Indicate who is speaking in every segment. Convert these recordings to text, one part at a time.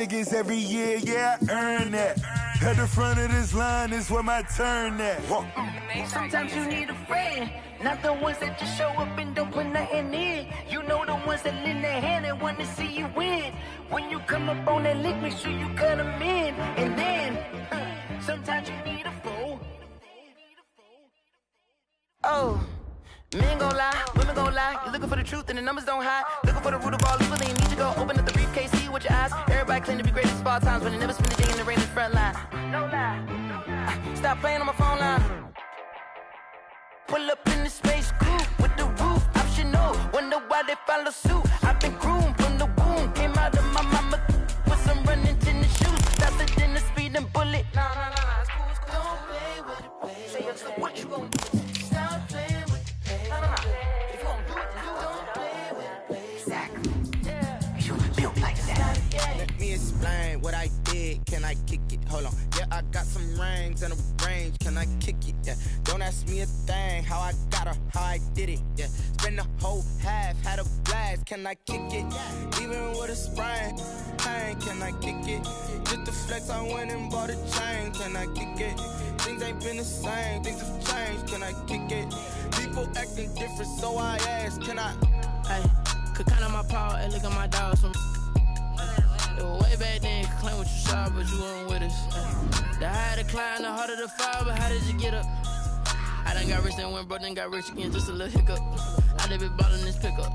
Speaker 1: Niggas every year, yeah, I earn that. At the front of this line is where my turn at.
Speaker 2: Sometimes you need a friend, not the ones that just show up and don't put nothing in. You know the ones that lend their hand and want to see you win. When you come up on that lick, make sure you cut them in. And then, sometimes you need a fool. Oh. Men gon' lie, women gon' lie. You're looking for the truth and the numbers don't hide. Looking for the root of all evil, then you need to go open up the briefcase, see with your eyes. Everybody claim to be greatest of all times, but they never spend a day in the rain in the front line. No lie, no lie. Stop playing on my phone line. Pull up in the space coupe with the roof optional. Wonder why they follow suit. I've been groomed from the womb. Came out of my mama with some running tennis shoes. Faster than the speeding bullet. Nah, it's cool, it's cool. Don't play with it, baby. Say yo, so what you gon' do? Stop playing. If you gon' do it, don't play with it. Exactly. You built like that.
Speaker 3: Let me explain what I did. Can I kick it? Hold on. Yeah, I got some rings and a range. Can I kick it? Yeah. Don't ask me a thing. How I got her, how I did it. Yeah. Spend the whole half, had a blast. Can I kick it? Even with a sprain. Pain, can I kick it? Just the flex, I went and bought a chain. Can I kick it? Things ain't been the same. Things have changed. Can I kick it? People acting different, so I ask, can I?
Speaker 4: Hey, could count on my power and look at my dogs. It was way back then, could claim what you saw, but you weren't with us. The higher the climb, the harder the fall, but how did you get up? I done got rich and went broke, then got rich again, just a little hiccup. I done been ballin' this pickup.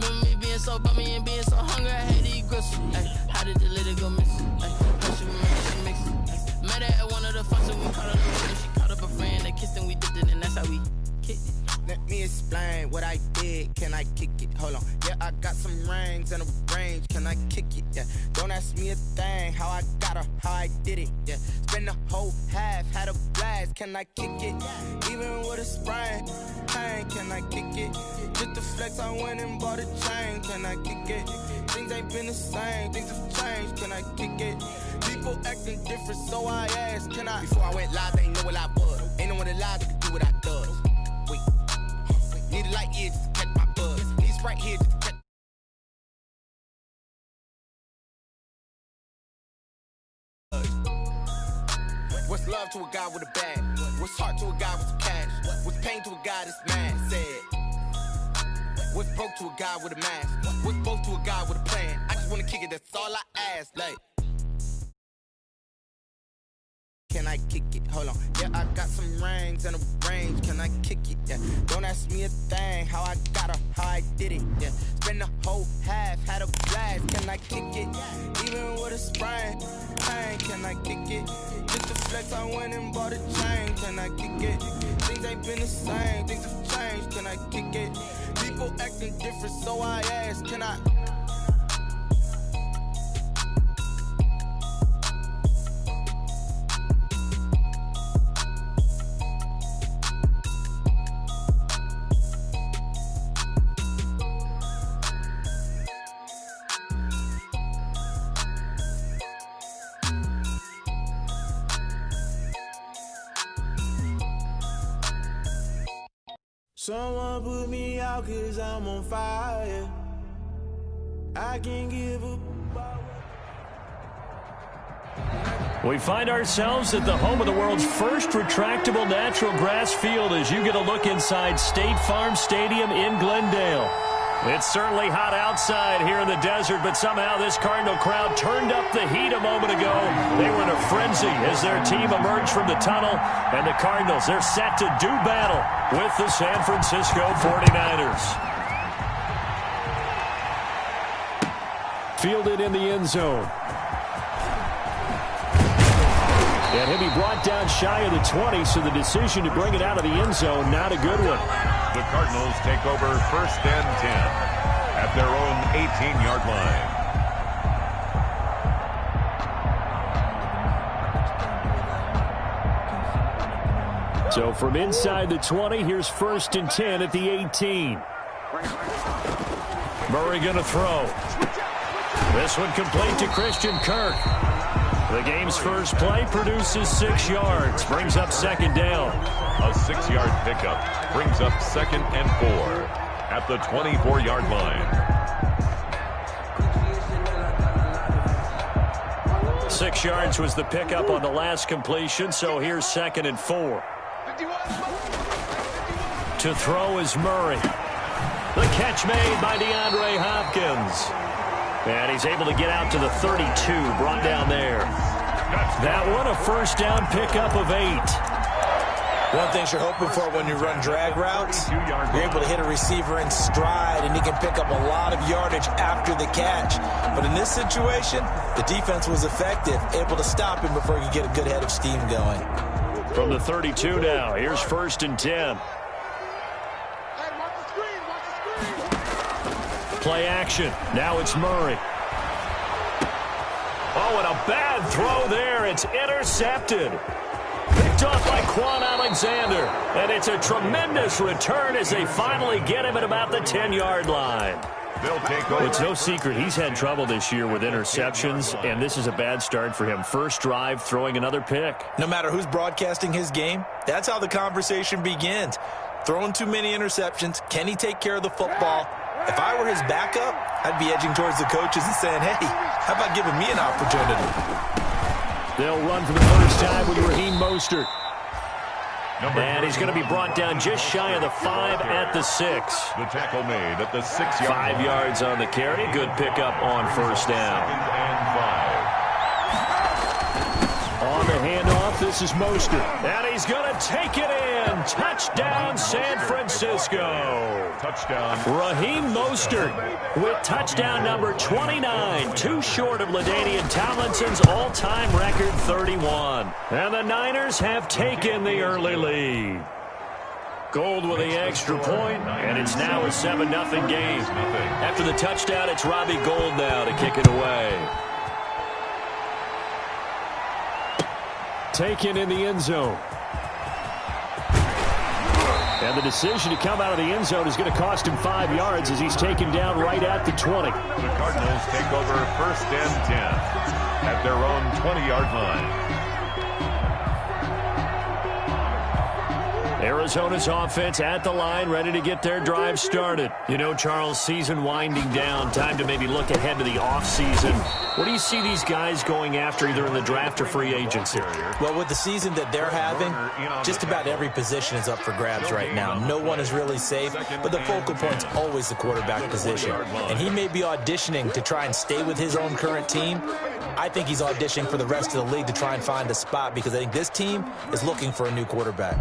Speaker 4: Remember me being so bummy and being so hungry, I had to eat gristle. Hey, how did you let it go missing? Hey, how she remember she mixed it? Met her at one of the functions, we caught up and she caught up a friend, they kissed and we dipped it, and that's how we kicked it.
Speaker 3: Let me explain what I did. Can I kick it? Hold on. Yeah, I got some rings and a range. Can I kick it? Yeah. Don't ask me a thing. How I got her, how I did it. Yeah. Spend the whole half, had a blast. Can I kick it? Even with a sprain. Pain, can I kick it? Just the flex, I went and bought a chain. Can I kick it? Things ain't been the same. Things have changed. Can I kick it? People acting different, so I ask, can I? Before I went live, they ain't know what I was. Ain't no one alive that could do what I does. Wait. Need a light here just to catch my buzz. Need a Sprite here just to catch. What's love to a guy with a bag? What's heart to a guy with some cash? What's pain to a guy that's mad? Said. What's broke to a guy with a mask? What's both to a guy with a plan? I just wanna kick it, that's all I ask. Like, can I kick it? Hold on. Yeah, I got some rings and a range. Can I kick it? Yeah. Don't ask me a thing. How I got her, how I did it. Yeah. Spend the whole half, had a blast. Can I kick it? Even with a sprain. Pain, can I kick it? Just the flex, I went and bought a chain. Can I kick it? Things ain't been the same. Things have changed. Can I kick it? People acting different, so I ask, can I?
Speaker 5: Someone put me out 'cause I'm on fire. I can't give up.
Speaker 6: We find ourselves at the home of the world's first retractable natural grass field as you get a look inside State Farm Stadium in Glendale. It's certainly hot outside here in the desert, but somehow this Cardinal crowd turned up the heat a moment ago. They were in a frenzy as their team emerged from the tunnel, and the Cardinals, they're set to do battle with the San Francisco 49ers. Fielded in the end zone. And he'll be brought down shy of the 20, so the decision to bring it out of the end zone, not a good one.
Speaker 7: The Cardinals take over 1st and 10 at their own 18-yard line.
Speaker 6: So from inside the 20, here's 1st and 10 at the 18. Murray going to throw. This one complete to Christian Kirk. The game's first play produces 6 yards, brings up 2nd down.
Speaker 7: A 6-yard pickup brings up 2nd and 4 at the 24-yard line.
Speaker 6: 6 yards was the pickup on the last completion, so here's 2nd and 4. To throw is Murray. The catch made by DeAndre Hopkins. And he's able to get out to the 32, brought down there. That one, a first down pickup of 8.
Speaker 8: One thing you're hoping for when you run drag routes, you're able to hit a receiver in stride, and he can pick up a lot of yardage after the catch. But in this situation, the defense was effective, able to stop him before he could get a good head of steam going.
Speaker 6: From the 32 now, here's 1st and 10. Play action. Now it's Murray. Oh, and a bad throw there. It's intercepted. Picked off by Quan Alexander. And it's a tremendous return as they finally get him at about the 10-yard line. It's no secret he's had trouble this year with interceptions, and this is a bad start for him. First drive, throwing another pick.
Speaker 8: No matter who's broadcasting his game, that's how the conversation begins. Throwing too many interceptions. Can he take care of the football? If I were his backup, I'd be edging towards the coaches and saying, hey, how about giving me an opportunity?
Speaker 6: They'll run for the first time with Raheem Mostert. And he's going to be brought down just shy of the 5 at the 6.
Speaker 7: The tackle made at the 6-yard
Speaker 6: 5 yards on the carry. Good pickup on first down. On the handoff, this is Mostert. And he's going to take it in. Touchdown, San Francisco.
Speaker 7: Touchdown.
Speaker 6: Raheem Mostert with touchdown number 29. Too short of LaDainian Tomlinson's all-time record 31. And the Niners have taken the early lead. Gold with the extra point, and it's now a 7-0 game. After the touchdown, it's Robbie Gould now to kick it away. Taken in the end zone. And the decision to come out of the end zone is going to cost him 5 yards as he's taken down right at the 20.
Speaker 7: The Cardinals take over 1st and 10 at their own 20-yard line.
Speaker 6: Arizona's offense at the line, ready to get their drive started. You know, Charles, season winding down, time to maybe look ahead to the offseason. What do you see these guys going after either in the draft or free agency?
Speaker 8: Well, with the season that they're having, just about every position is up for grabs right now. No one is really safe, but the focal point's always the quarterback position. And he may be auditioning to try and stay with his own current team. I think he's auditioning for the rest of the league to try and find a spot because I think this team is looking for a new quarterback.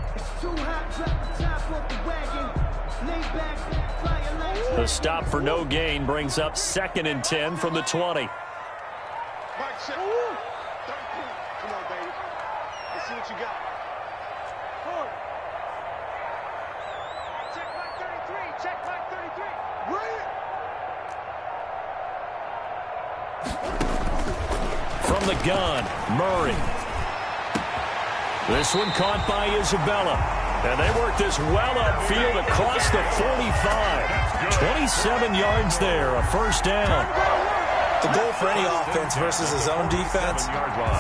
Speaker 6: The stop for no gain brings up 2nd and 10 from the 20.
Speaker 9: Come on, baby. Let's see what you got. Forward. Check mark 33. Check mark 33. Right.
Speaker 6: From the gun, Murray. This one caught by Isabella. And they work this well upfield across the 45. 27 yards there, a first down.
Speaker 8: The goal for any offense versus his own defense,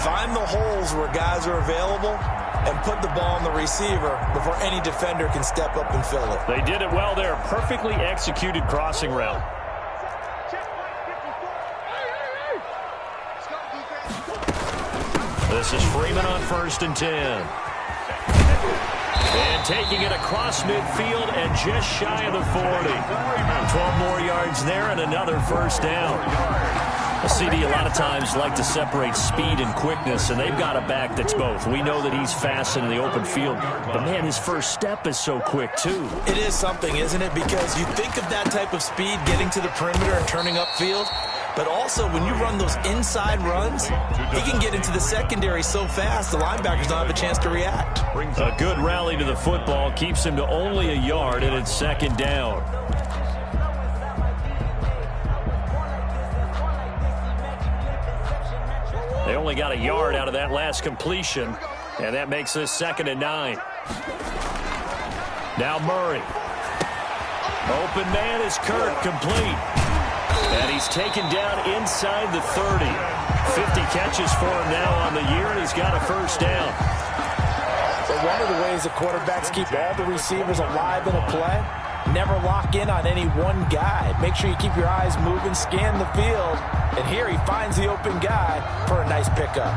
Speaker 8: find the holes where guys are available and put the ball on the receiver before any defender can step up and fill it.
Speaker 6: They did it well there. Perfectly executed crossing route. This is Freeman on 1st and 10. And taking it across midfield and just shy of the 40. 12 more yards there and another first down. CD a lot of times like to separate speed and quickness, and they've got a back that's both. We know that he's fast in the open field, but man, his first step is so quick too.
Speaker 8: It is something, isn't it? Because you think of that type of speed getting to the perimeter and turning upfield, but also when you run those inside runs, he can get into the secondary so fast the linebackers don't have a chance to react.
Speaker 6: A good rally to the football keeps him to only a yard, and it's 2nd down. They only got a yard out of that last completion, and that makes this 2nd and 9. Now Murray. Open man is Kirk, complete. And he's taken down inside the 30. 50 catches for him now on the year, and he's got a first down.
Speaker 8: But one of the ways the quarterbacks keep all the receivers alive in a play never lock in on any one guy. Make sure you keep your eyes moving, scan the field. And here he finds the open guy for a nice pickup.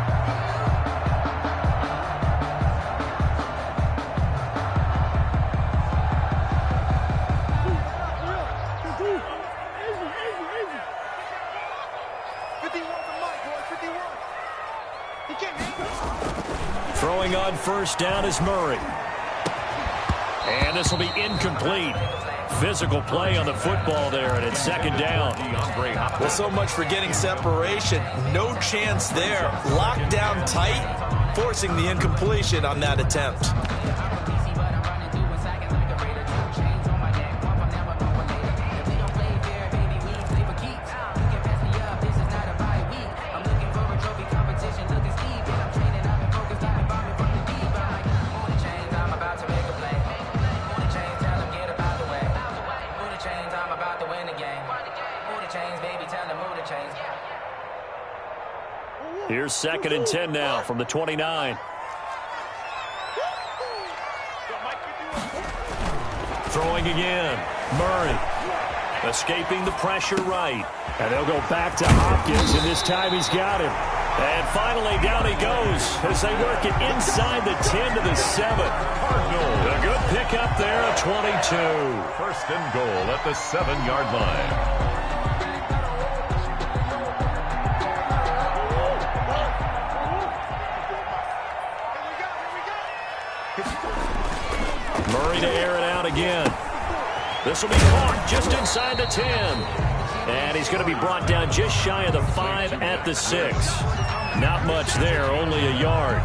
Speaker 6: Throwing on first down is Murray. And this will be incomplete. Physical play on the football there, and it's second down.
Speaker 8: Well, so much for getting separation. No chance there. Locked down tight, forcing the incompletion on that attempt.
Speaker 6: Here's second and 10 now from the 29. Throwing again. Murray escaping the pressure right. And they'll go back to Hopkins, and this time he's got him. And finally down he goes as they work it inside the 10 to the 7. A good pickup there at 22.
Speaker 7: First and goal at the 7-yard line.
Speaker 6: Murray to air it out again. This will be caught just inside the 10. And he's going to be brought down just shy of the 5 at the 6. Not much there, only a yard.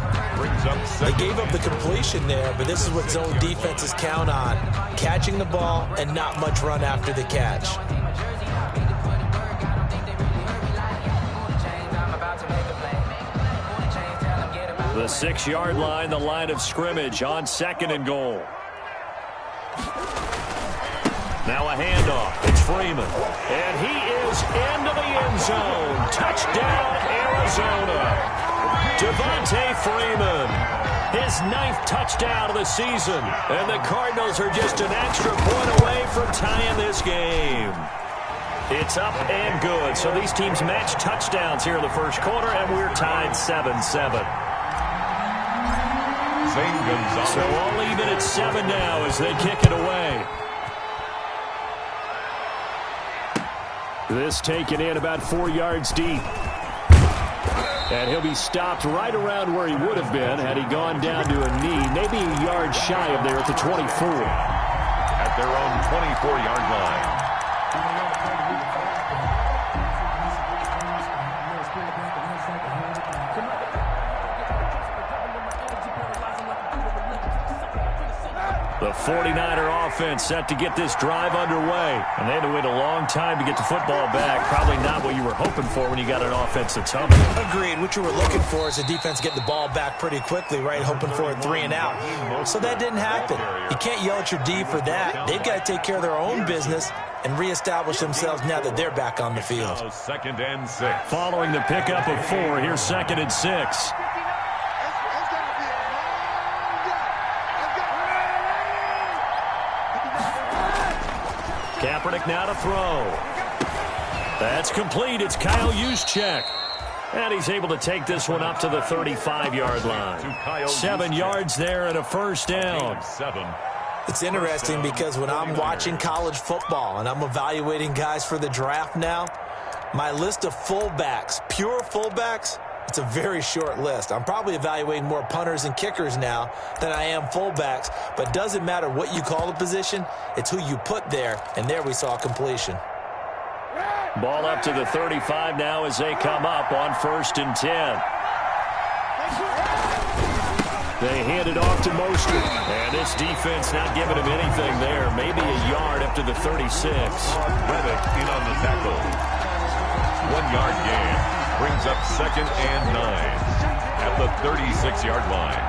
Speaker 8: They gave up the completion there, but this is what zone defenses count on. Catching the ball and not much run after the catch.
Speaker 6: The 6-yard line, the line of scrimmage on second and goal. Now a handoff. It's Freeman. And he is into the end zone. Touchdown, Arizona. Devontae Freeman. His 9th touchdown of the season. And the Cardinals are just an extra point away from tying this game. It's up and good. So these teams match touchdowns here in the first quarter, and we're tied 7-7. So all even at 7 now as they kick it away. This taken in about 4 yards deep. And he'll be stopped right around where he would have been had he gone down to a knee, maybe a yard shy of there at the 24.
Speaker 7: At their own 24-yard line.
Speaker 6: The 49er offense set to get this drive underway. And they had to wait a long time to get the football back. Probably not what you were hoping for when you got an offense that's humming.
Speaker 8: Agreed. What you were looking for is the defense getting the ball back pretty quickly, right? Hoping for a 3 and out. So that didn't happen. You can't yell at your D for that. They've got to take care of their own business and reestablish themselves now that they're back on the field.
Speaker 7: Second and 6.
Speaker 6: Following the pickup of 4, here's second and 6. Kaepernick now to throw. That's complete. It's Kyle Juszczyk. And he's able to take this one up to the 35-yard line. 7 yards there and a first down.
Speaker 8: It's interesting because when I'm watching college football and I'm evaluating guys for the draft now, my list of fullbacks, pure fullbacks, it's a very short list. I'm probably evaluating more punters and kickers now than I am fullbacks, but doesn't matter what you call the position, it's who you put there, and there we saw completion.
Speaker 6: Ball up to the 35 now as they come up on first and 10. They hand it off to Mostert, and this defense not giving him anything there. Maybe a yard up to the 36.
Speaker 7: Reddick in on the tackle. 1-yard gain. Brings up second and 9 at the 36-yard line.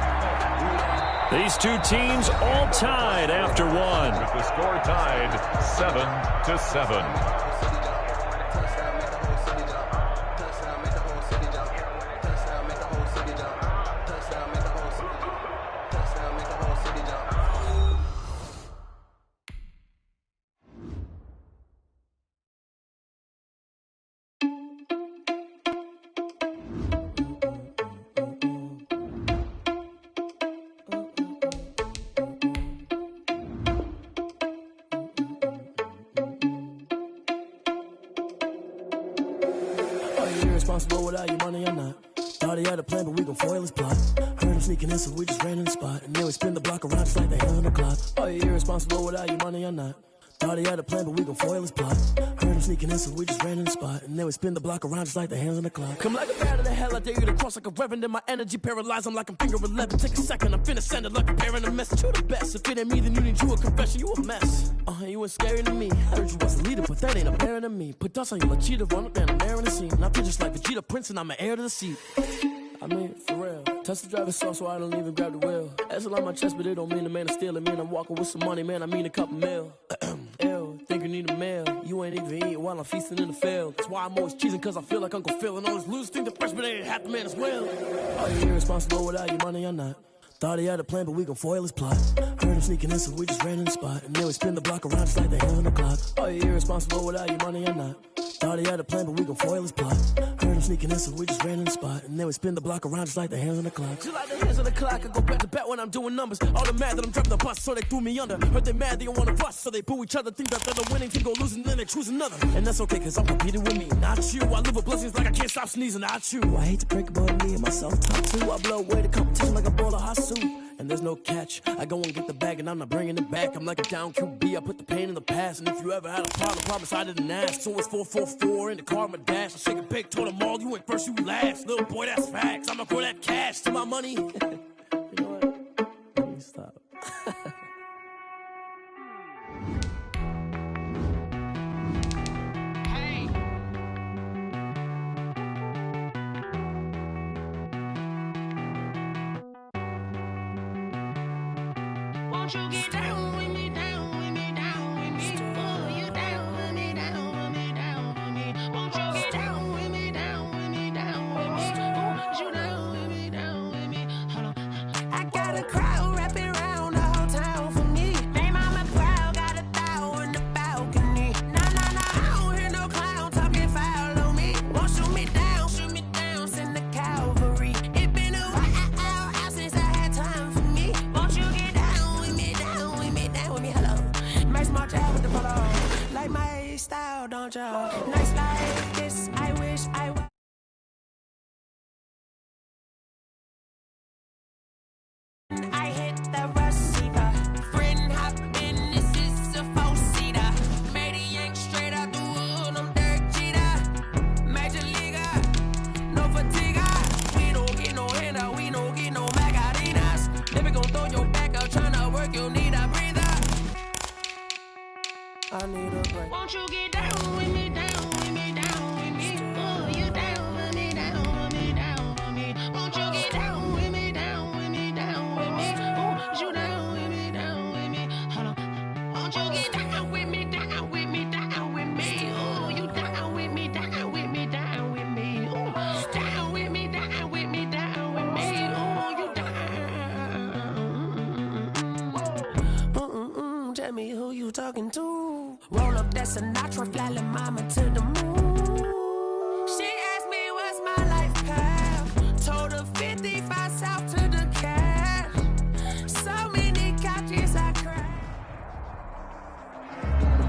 Speaker 6: These two teams all tied after 1.
Speaker 7: With the score tied 7-7.
Speaker 10: irresponsible without your money or not. Thought he had a plan, but we gon' foil his plot. Heard him sneaking in, so we just ran in the spot. And then we spin the block around just like the hand on the clock. Are you irresponsible without your money or not? Thought he had a plan, but we gon' foil his plot. Heard him sneaking in, so we just ran in the spot. And then we spin the block around just like the hands on the clock. Come like a bat of the hell, I dare you to cross like a reverend. In my energy paralyzed, I'm like I'm finger 11. Take a second, I'm finna send it like a bearing a message. You the best, if it ain't me, then you need you a confession. You a mess, you ain't scary to me. I heard you was a leader, but that ain't apparent to me. Put dust on you like cheetah, run up and I'm there in the scene. And I feel just like Vegeta Prince and I'm an heir to the seat. I mean, for real. Touch the driver's sauce so I don't even grab the wheel. That's on my chest, but it don't mean the man is stealing. Man, I'm walking with some money, man, I mean a couple mil. Ew, think you need a meal. You ain't even eating while I'm feasting in the field. That's why I'm always cheesing, cause I feel like Uncle Phil. And all those losers think the freshman ain't half the man as well. Are you irresponsible without your money or not? Thought he had a plan, but we gon' foil his plot. Heard him sneaking in, so we just ran in the spot. And then we spin the block around just like the hand on the clock. Are you irresponsible without your money or not? Thought he had a plan, but we gon' foil his plot. Heard him sneaking in, so we just ran in the spot. And then we spin the block around just like the hands on the clock. Just like the hands on the clock, I go back to back when I'm doing numbers. All the mad that I'm driving the bus, so they threw me under. Heard they mad, they don't wanna bust, so they boo each other. Think that they're the winning team, go losing, then they choose another. And that's okay, cause I'm competing with me, not you. I live with blessings like I can't stop sneezing, not you. I hate to break about me and myself, top two. I blow away the competition like a ball of hot soup. And there's no catch. I go and get the bag and I'm not bringing it back. I'm like a down QB, I put the pain in the past. And if you ever had a problem, promise I didn't ask. So it's 444 in the car, my dash. I shake a big, told them all, you ain't first, you last. Little boy, that's facts. I'ma grow that cash to my money. You know what? Let me stop.
Speaker 4: Won't you get down with me, down with me, down with me? Oh, you down with me, down with me, down with me. Won't you get down with me, down with me, down with me? Oh, you down with me, down with me? Hold on. I got a crowd wrapping around the whole town for me. They mama proud, got a thou in the balcony. Nah, I don't hear no clown talking foul on me. Won't shoot me down, send the cavalry. It been a while since I had time for me. Won't you get down with me, down with me, down with me? Hello. Max March out with the polo. Like my style, don't y'all? Nice like this, I wish I would. I hit the receiver. Friend hop in, this is a four-seater. Made a yank straight out the wood, I'm Derek Jeter. Major leaguer, no fatigue. We don't get no handout, we don't get no Macarinas. Never gon' throw your back out, tryna work, you need a breather. I need a break. Won't you get down with me, down with me, down with me? Oh, you down with me, down with me, down with me. Won't you get down with me, down with me, down with me? Oh, you down with me, down with me? Hold on. Won't you get down with me, down with me, down with me? Oh, you down with me, down with me, down with me? Oh, down with me, down with me, down with me? Oh, you down. Tell me who you talking to. Roll up that Sinatra, fly la mama to the moon. She asked me what's my life path. Told her 55 south to the cash. So many couches I cried.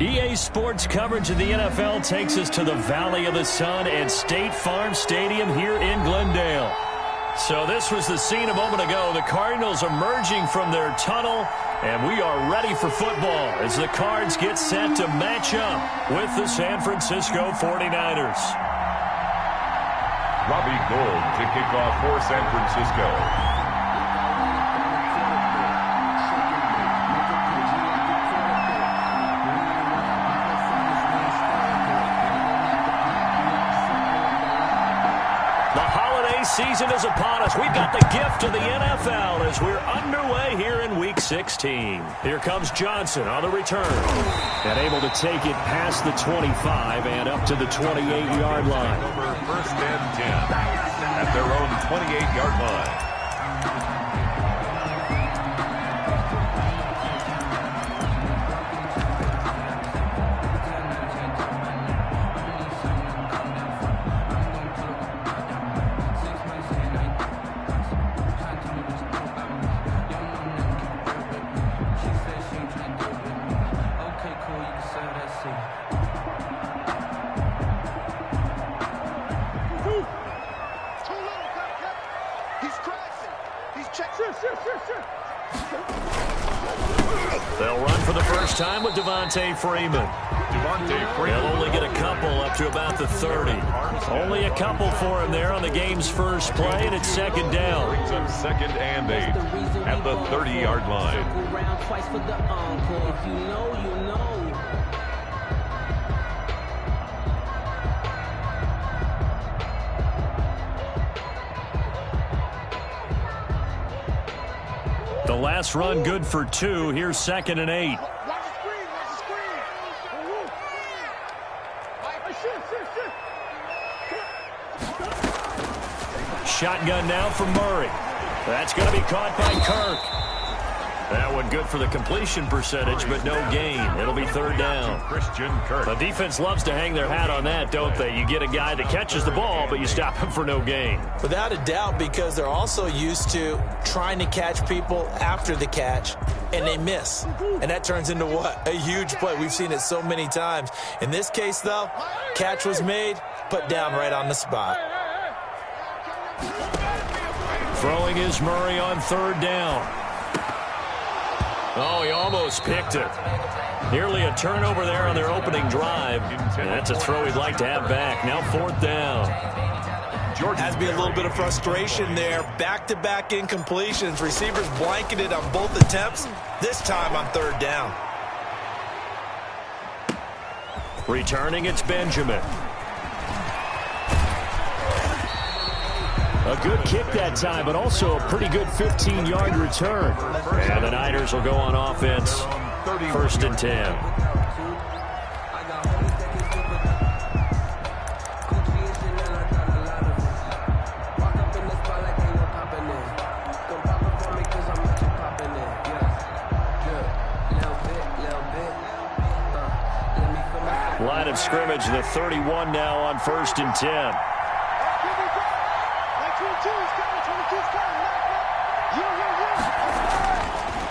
Speaker 6: EA Sports coverage of the NFL takes us to the Valley of the Sun at State Farm Stadium here in Glendale. So this was the scene a moment ago. The Cardinals emerging from their tunnel, and we are ready for football as the Cards get set to match up with the San Francisco 49ers.
Speaker 7: Robbie Gould to kick off for San Francisco.
Speaker 6: Season is upon us. We've got the gift of the NFL as we're underway here in Week 16. Here comes Johnson on the return and able to take it past the 25 and up to the 28-yard line.
Speaker 7: Over first and 10 at their own 28-yard line.
Speaker 9: Woo! He's crashing. He's checking.
Speaker 6: They'll run for the first time with Devontae Freeman. They'll only get a couple up to about the 30. Only a couple for him there on the game's first play, and it's second down.
Speaker 7: Brings up 2nd and 8 at the 30-yard line.
Speaker 6: The last run good for 2. Here's 2nd and 8. Shotgun now for Murray. That's going to be caught by Kirk. That one good for the completion percentage, but no gain. It'll be 3rd down.
Speaker 7: Christian Kirk.
Speaker 6: The defense loves to hang their hat on that, don't they? You get a guy that catches the ball, but you stop him for no gain.
Speaker 8: Without a doubt, because they're also used to trying to catch people after the catch, and they miss. And that turns into what? A huge play. We've seen it so many times. In this case, though, catch was made, put down right on the spot.
Speaker 6: Throwing is Murray on 3rd down. Oh, he almost picked it. Nearly a turnover there on their opening drive. And that's a throw he'd like to have back. Now 4th down.
Speaker 8: Has to be a little bit of frustration there. Back-to-back incompletions. Receivers blanketed on both attempts. This time on 3rd down.
Speaker 6: Returning, it's Benjamin. A good kick that time, but also a pretty good 15-yard return. And the Niners will go on offense. 1st and 10. Line of scrimmage, the 31 now on 1st and 10.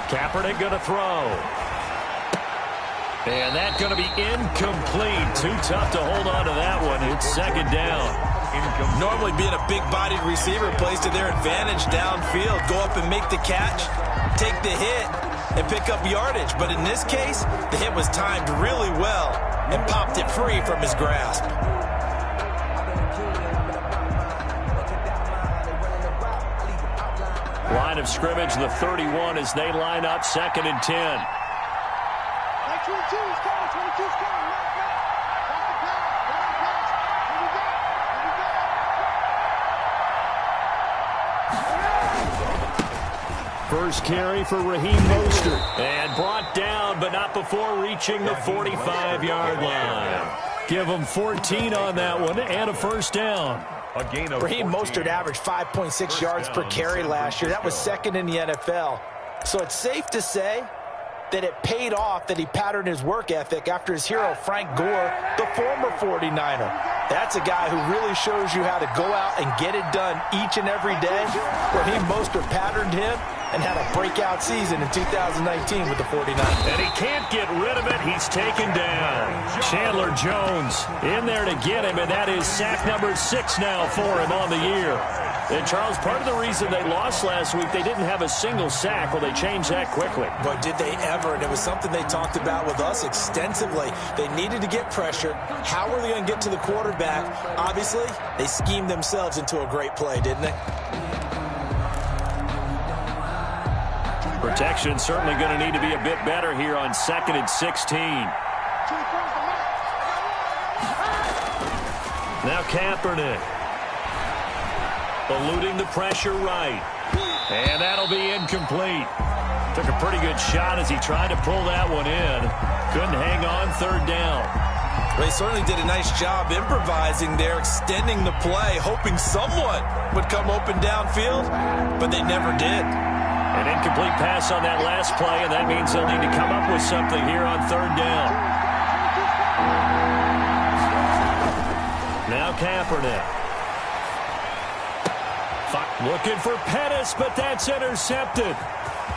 Speaker 6: Kaepernick going to throw. And that's going to be incomplete. Too tough to hold on to that one. It's 2nd down.
Speaker 8: Normally being a big-bodied receiver plays to their advantage downfield. Go up and make the catch, take the hit, and pick up yardage. But in this case, the hit was timed really well and popped it free from his grasp.
Speaker 6: Line of scrimmage, the 31 as they line up 2nd and 10. First carry for Raheem Mostert. And brought down, but not before reaching the 45-yard line. Give them 14 on that one and a 1st down.
Speaker 8: Raheem Mostert averaged 5.6 yards per carry last year. That was 2nd in the NFL. So it's safe to say that it paid off that he patterned his work ethic after his hero, Frank Gore, the former 49er. That's a guy who really shows you how to go out and get it done each and every day. Raheem Mostert patterned him and had a breakout season in 2019 with the 49ers.
Speaker 6: And he can't get rid of it. He's taken down. Chandler Jones in there to get him, and that is sack number 6 now for him on the year. And, Charles, part of the reason they lost last week, they didn't have a single sack. Well, they changed that quickly.
Speaker 8: But did they ever? And it was something they talked about with us extensively. They needed to get pressure. How were they going to get to the quarterback? Obviously, they schemed themselves into a great play, didn't they?
Speaker 6: Protection certainly going to need to be a bit better here on 2nd and 16. Now Kaepernick. Eluding the pressure right. And that'll be incomplete. Took a pretty good shot as he tried to pull that one in. Couldn't hang on 3rd down.
Speaker 8: They certainly did a nice job improvising there, extending the play, hoping someone would come open downfield, but they never did.
Speaker 6: An incomplete pass on that last play, and that means they'll need to come up with something here on 3rd down. Now Kaepernick. Looking for Pettis, but that's intercepted.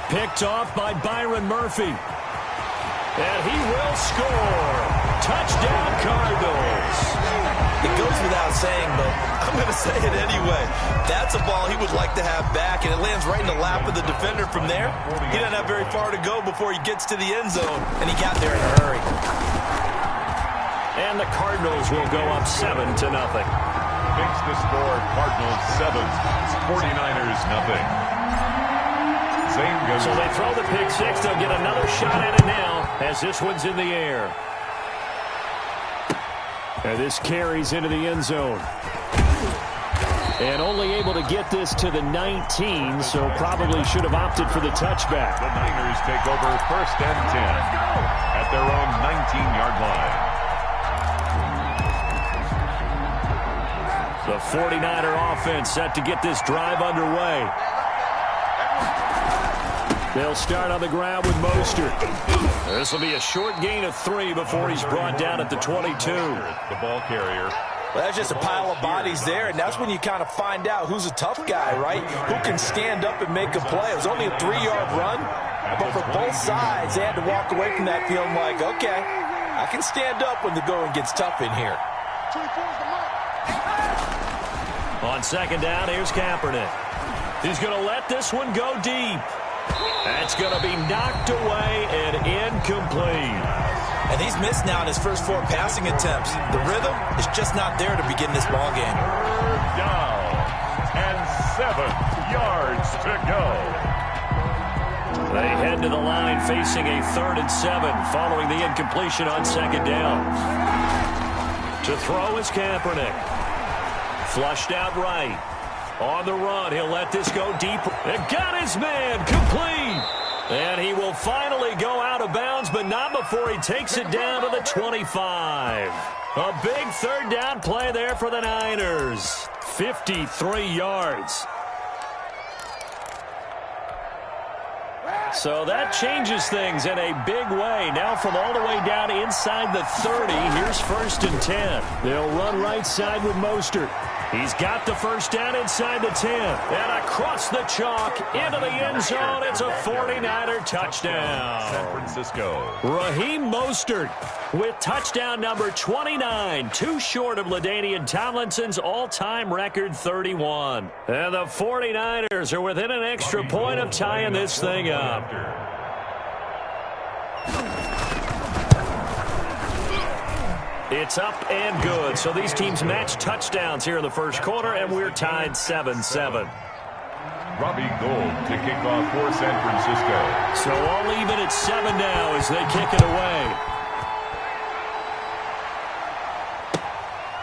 Speaker 6: Picked off by Byron Murphy. And he will score. Touchdown, Cardinals.
Speaker 8: It goes without saying, but I'm going to say it anyway. That's a ball he would like to have back, and it lands right in the lap of the defender from there. He doesn't have very far to go before he gets to the end zone, and he got there in a hurry.
Speaker 6: And the Cardinals will go up 7-0.
Speaker 7: Makes the score Cardinals 7, 49ers nothing.
Speaker 6: So they throw the pick six. They'll get another shot at it now as this one's in the air. And this carries into the end zone. And only able to get this to the 19, so probably should have opted for the touchback.
Speaker 7: The Niners take over 1st and 10 at their own 19-yard line.
Speaker 6: The 49er offense set to get this drive underway. They'll start on the ground with Mostert. This will be a short gain of 3 before he's brought down at the 22.
Speaker 7: The ball carrier.
Speaker 8: Well, that's just a pile of bodies there, and that's when you kind of find out who's a tough guy, right? Who can stand up and make a play. It was only a 3-yard run, but for both sides, they had to walk away from that feeling like, okay, I can stand up when the going gets tough in here.
Speaker 6: On 2nd down, here's Kaepernick. He's going to let this one go deep. That's going to be knocked away and incomplete.
Speaker 8: And he's missed now in his first 4 passing attempts. The rhythm is just not there to begin this ball game.
Speaker 7: 3rd down and 7 yards to go.
Speaker 6: They head to the line facing a 3rd and 7 following the incompletion on 2nd down. To throw is Kaepernick. Flushed out right. On the run, he'll let this go deep. And got his man complete. And he will finally go out of bounds, but not before he takes it down to the 25. A big 3rd down play there for the Niners. 53 yards. So that changes things in a big way. Now from all the way down inside the 30, here's 1st and 10. They'll run right side with Mostert. He's got the 1st down inside the 10. And across the chalk into the end zone. It's a 49er touchdown.
Speaker 7: San Francisco.
Speaker 6: Raheem Mostert with touchdown number 29. Too short of LaDainian Tomlinson's all-time record 31. And the 49ers are within an extra point of tying this thing up. It's up and good. So these teams match touchdowns here in the first quarter, and we're tied 7-7.
Speaker 7: Robbie Gould to kick off for San Francisco.
Speaker 6: So all even at 7 now as they kick it away.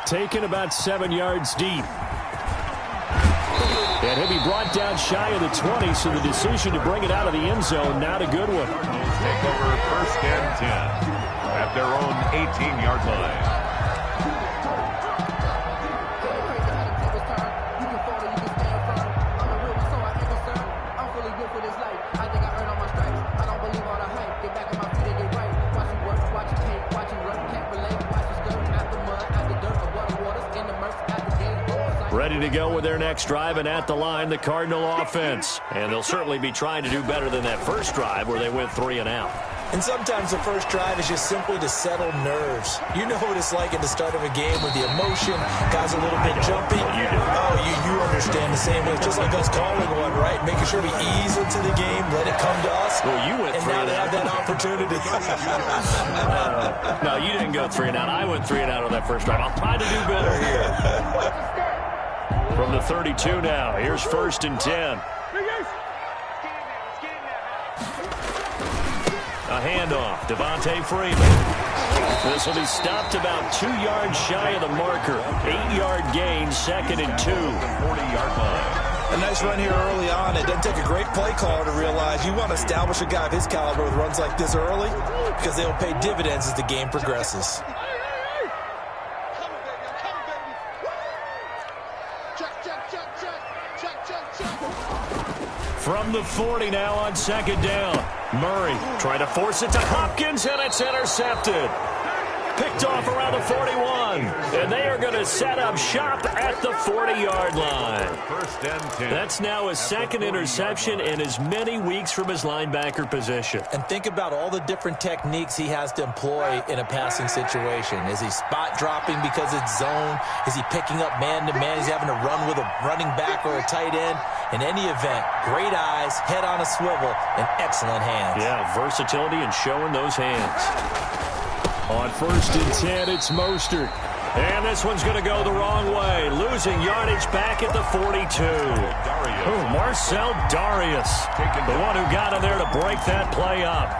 Speaker 6: Taken about 7 yards deep. And he'll be brought down shy of the 20, so the decision to bring it out of the end zone, not a good one.
Speaker 7: Take over 1st and 10 at their own 18-yard line.
Speaker 6: Ready to go with their next drive, and at the line, the Cardinal offense. And they'll certainly be trying to do better than that first drive where they went 3 and out.
Speaker 8: And sometimes the first drive is just simply to settle nerves. You know what it's like at the start of a game with the emotion, guys a little bit jumpy.
Speaker 6: You do.
Speaker 8: Oh, you understand the same way. It's just like us calling one, right? Making sure we ease into the game, let it come to us.
Speaker 6: Well, you went 3
Speaker 8: and
Speaker 6: and
Speaker 8: now
Speaker 6: out.
Speaker 8: they have that opportunity.
Speaker 6: No, you didn't go 3 and out. I went 3 and out on that first drive. I'll try to do better here. From the 32 now, here's 1st and 10. A handoff, Devontae Freeman. This will be stopped about 2 yards shy of the marker. 8-yard gain, 2nd and 2.
Speaker 7: 40-yard line.
Speaker 8: A nice run here early on. It doesn't take a great play caller to realize you want to establish a guy of his caliber with runs like this early because they'll pay dividends as the game progresses.
Speaker 6: From the 40 now on 2nd down. Murray trying to force it to Hopkins, and it's intercepted. Picked off around the 41. run. And they are going to set up shop at the 40-yard line.
Speaker 7: First and 10.
Speaker 6: That's now his second interception in as many weeks from his linebacker position.
Speaker 8: And think about all the different techniques he has to employ in a passing situation. Is he spot dropping because it's zone? Is he picking up man-to-man? He's having to run with a running back or a tight end. In any event, great eyes, head on a swivel, and excellent hands.
Speaker 6: Yeah, versatility and showing those hands. On first and 10, it's Mostert. And this one's going to go the wrong way. Losing yardage back at the 42. Marcel Darius, the one who got him there to break that play up.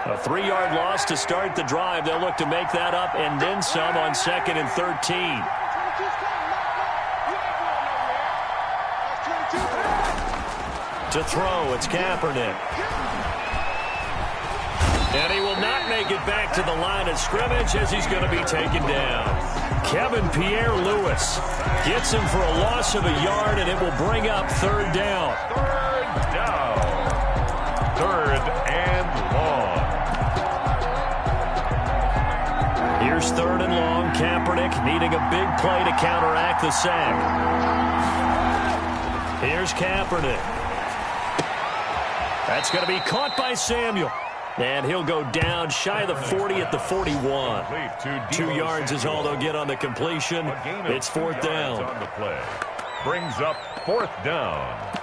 Speaker 6: A 3-yard loss to start the drive. They'll look to make that up and then some on 2nd and 13. To throw, it's Kaepernick. And he will not make it back to the line of scrimmage as he's going to be taken down. Kevin Pierre-Louis gets him for a loss of a yard, and it will bring up 3rd down.
Speaker 7: 3rd down. 3rd and long.
Speaker 6: Here's 3rd and long. Kaepernick needing a big play to counteract the sack. Here's Kaepernick. That's going to be caught by Samuel. And he'll go down shy of the 40 at the 41. 2 yards is all they'll get on the completion. It's 4th down.
Speaker 7: On the play. Brings up 4th down.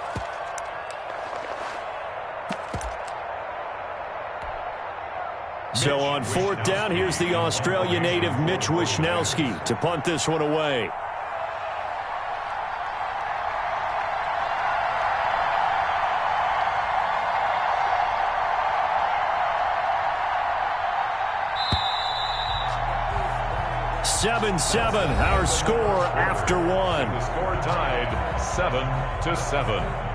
Speaker 6: So on 4th down, here's the Australia native Mitch Wishnowsky to punt this one away. Seven, our score after 1.
Speaker 7: The score tied 7-7.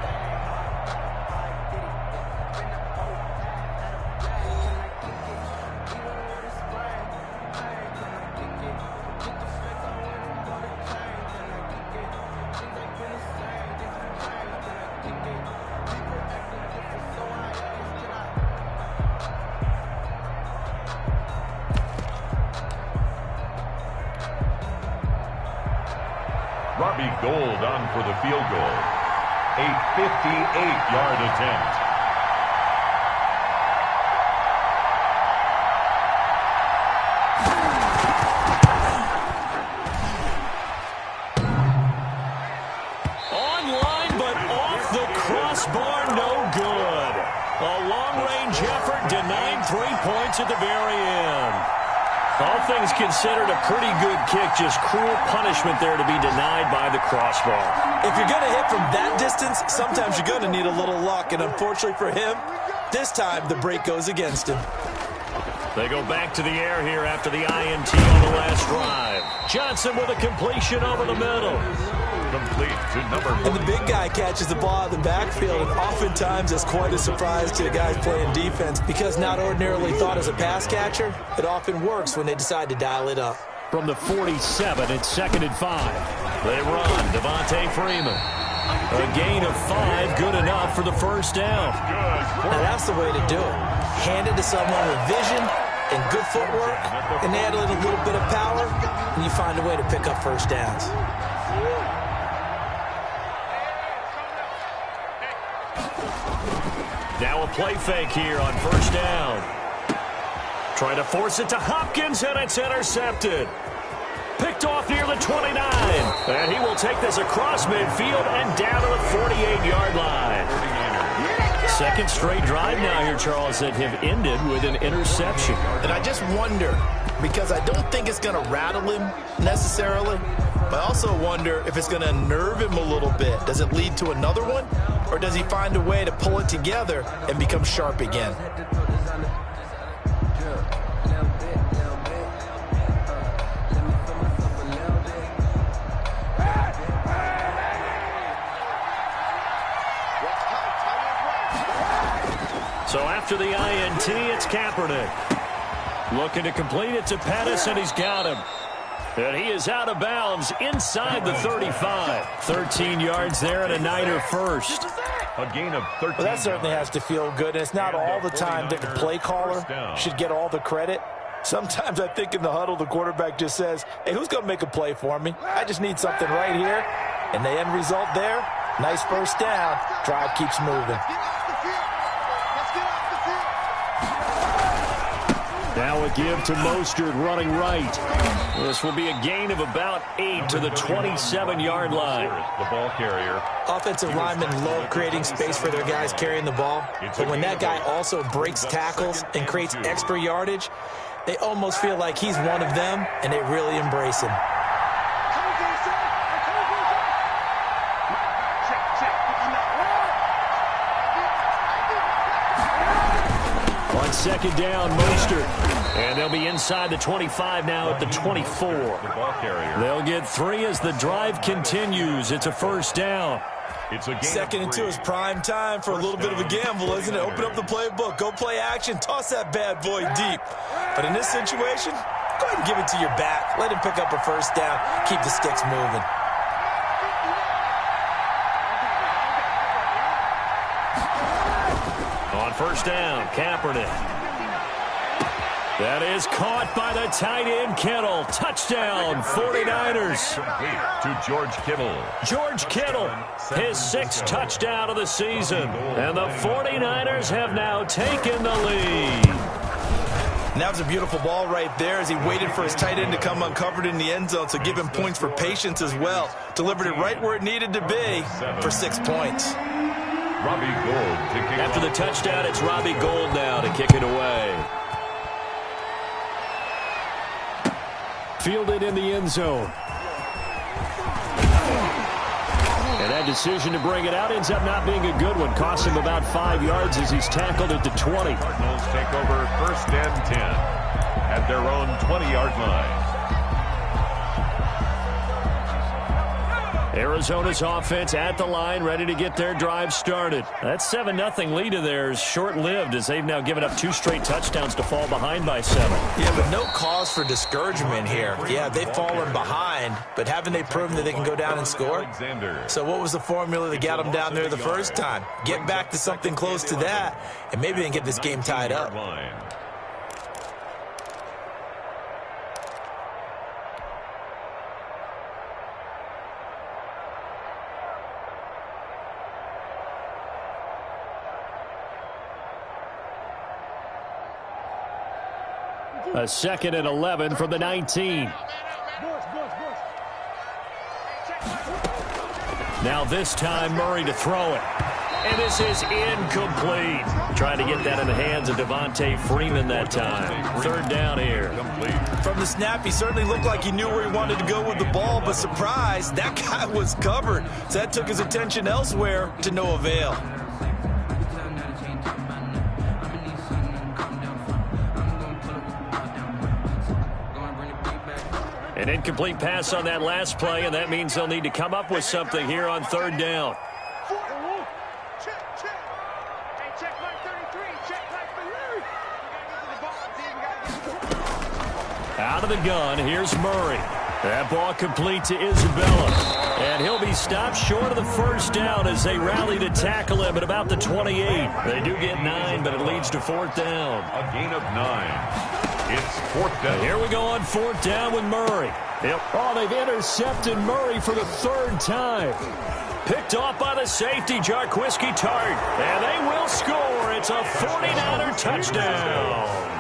Speaker 7: Robbie Gould on for the field goal. A 58-yard attempt.
Speaker 6: Online, but off the crossbar, no good. A long-range effort denying 3 points at the very end. All things considered, a pretty good kick. Just cruel punishment there to be denied by the crossbar.
Speaker 8: If you're going to hit from that distance, sometimes you're going to need a little luck. And unfortunately for him, this time the break goes against him.
Speaker 6: They go back to the air here after the INT on the last drive. Johnson with a completion over the middle.
Speaker 7: Complete to number 40.
Speaker 8: And the big guy catches the ball out of the backfield, and oftentimes that's quite a surprise to the guys playing defense because not ordinarily thought as a pass catcher, it often works when they decide to dial it up.
Speaker 6: From the 47, it's 2nd and 5. They run. Devontae Freeman. A gain of 5, good enough for the 1st down.
Speaker 8: Now that's the way to do it. Hand it to someone with vision and good footwork, and add a little bit of power, and you find a way to pick up 1st downs.
Speaker 6: Now a play fake here on 1st down. Trying to force it to Hopkins, and it's intercepted. Picked off near the 29. And he will take this across midfield and down to the 48-yard line. 2nd straight drive now here, Charles, that have ended with an interception.
Speaker 8: And I just wonder, because I don't think it's going to rattle him necessarily, but I also wonder if it's going to unnerve him a little bit. Does it lead to another one? Or does he find a way to pull it together and become sharp again?
Speaker 6: So after the INT, it's Kaepernick. Looking to complete it to Pettis, and he's got him. And he is out of bounds inside the 35. 13 yards there and a Niner first.
Speaker 7: A gain of 13.
Speaker 8: Well, that certainly has to feel good. And it's not all the time that the play caller should get all the credit. Sometimes I think in the huddle, the quarterback just says, hey, who's going to make a play for me? I just need something right here. And the end result there, nice first down. Drive keeps moving.
Speaker 6: Now a give to Mostert running right. This will be a gain of about 8 to the 27-yard line.
Speaker 7: The ball carrier.
Speaker 8: Offensive linemen love creating space for their guys carrying the ball. But when that guy also breaks tackles and creates extra yardage, they almost feel like he's one of them, and they really embrace him.
Speaker 6: On second down, Mostert. And they'll be inside the 25 now at the 24. They'll get 3 as the drive continues. It's a first down.
Speaker 7: It's a
Speaker 8: second and 2 is prime time for a little bit of a gamble, isn't it? Open up the playbook, go play action, toss that bad boy deep. But in this situation, go ahead and give it to your back. Let him pick up a first down. Keep the sticks moving.
Speaker 6: On first down, Kaepernick. That is caught by the tight end, Kittle. Touchdown, 49ers.
Speaker 7: To George Kittle.
Speaker 6: George Kittle, his 6th touchdown of the season. And the 49ers have now taken the lead.
Speaker 8: And that was a beautiful ball right there as he waited for his tight end to come uncovered in the end zone, so give him points for patience as well. Delivered it right where it needed to be for 6 points.
Speaker 7: Robbie Gould to kick
Speaker 6: After the touchdown, it's Robbie Gould now to kick it away. Fielded in the end zone. And that decision to bring it out ends up not being a good one. Costs him about 5 yards as he's tackled at the 20.
Speaker 7: Cardinals take over first and 10 at their own 20-yard line.
Speaker 6: Arizona's offense at the line, ready to get their drive started. That 7-0 lead of theirs short-lived as they've now given up 2 straight touchdowns to fall behind by 7.
Speaker 8: Yeah, but no cause for discouragement here. Yeah, they've fallen behind, but haven't they proven that they can go down and score? So what was the formula that got them down there the first time? Get back to something close to that, and maybe they can get this game tied up.
Speaker 6: A 2nd and 11 from the 19. Now this time Murray to throw it. And this is incomplete. Trying to get that in the hands of Devontae Freeman that time. 3rd down here.
Speaker 8: From the snap, he certainly looked like he knew where he wanted to go with the ball, but surprise, that guy was covered. So that took his attention elsewhere to no avail.
Speaker 6: An incomplete pass on that last play, and that means they'll need to come up with something here on 3rd down. Out of the gun, here's Murray. That ball complete to Isabella. And he'll be stopped short of the first down as they rally to tackle him at about the 28. They do get 9, but it leads to 4th down.
Speaker 7: A gain of 9. It's 4th down.
Speaker 6: Here we go on 4th down with Murray. Yep. Oh, they've intercepted Murray for the 3rd time. Picked off by the safety, Jarquiski Tart. And they will score. It's a 49er touchdown.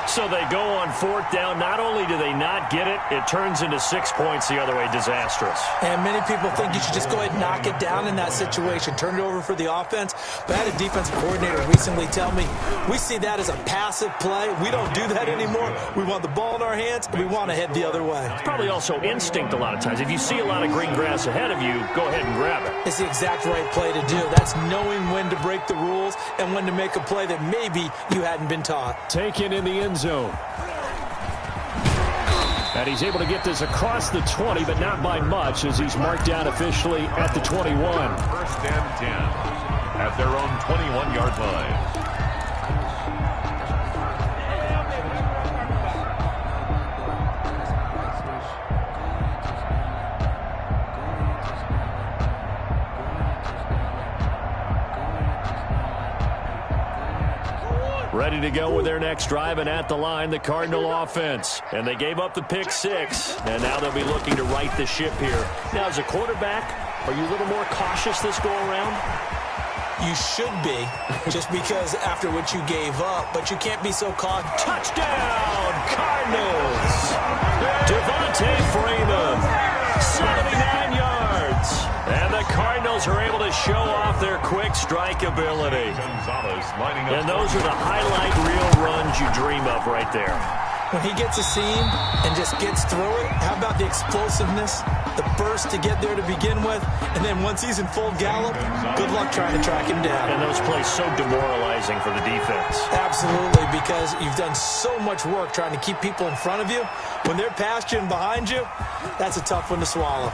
Speaker 6: So they go on 4th down. Not only do they not get it, it turns into 6 points the other way. Disastrous.
Speaker 8: And many people think you should just go ahead and knock it down in that situation. Turn it over for the offense. But I had a defensive coordinator recently tell me, we see that as a passive play. We don't do that anymore. We want the ball in our hands, and we want to head the other way.
Speaker 6: It's probably also instinct a lot of times. If you see a lot of green grass ahead of you, go ahead and grab it.
Speaker 8: It's the exact right play to do. That's knowing when to break the rules and when to make a play that maybe you hadn't been taught.
Speaker 6: Taken in the end zone. And he's able to get this across the 20, but not by much as he's marked down officially at the 21.
Speaker 7: 1st and 10 at their own 21-yard line.
Speaker 6: Ready to go with their next drive, and at the line, the Cardinal offense. And they gave up the pick 6, and now they'll be looking to right the ship here. Now, as a quarterback, are you a little more cautious this go-around?
Speaker 8: You should be, just because after what you gave up, but you can't be so cautious.
Speaker 6: Touchdown, Cardinals! Devontae Freeman, 79 yards. And the Cardinals are able to show off their quick strike ability. And those are the highlight reel runs you dream of right there.
Speaker 8: When he gets a seam and just gets through it, how about the explosiveness, the burst to get there to begin with, and then once he's in full gallop, good luck trying to track him down.
Speaker 6: And those plays so demoralizing for the defense.
Speaker 8: Absolutely, because you've done so much work trying to keep people in front of you. When they're past you and behind you, that's a tough one to swallow.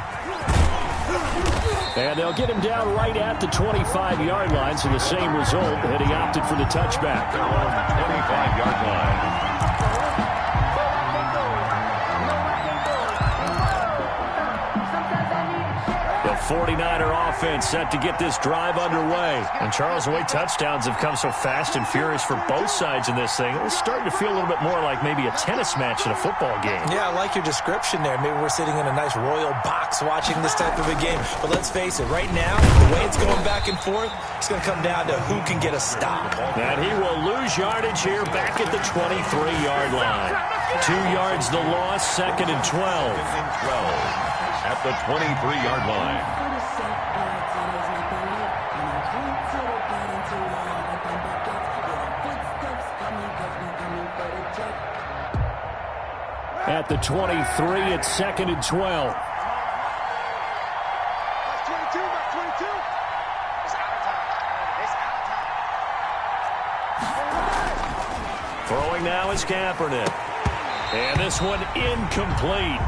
Speaker 6: And they'll get him down right at the 25-yard line, so the same result, and he opted for the touchback.
Speaker 7: 25-yard line.
Speaker 6: The 49er offense set to get this drive underway. And Charles, the way touchdowns have come so fast and furious for both sides in this thing, it's starting to feel a little bit more like maybe a tennis match in a football game.
Speaker 8: Yeah, I like your description there. Maybe we're sitting in a nice royal box watching this type of a game. But let's face it, right now, the way it's going back and forth, it's going to come down to who can get a stop.
Speaker 6: And he will lose yardage here back at the 23-yard line. 2 yards the loss, 2nd and 12.
Speaker 7: At the 23-yard line.
Speaker 6: At the 23, it's 2nd and 12. Throwing now is Kaepernick. And this one incomplete.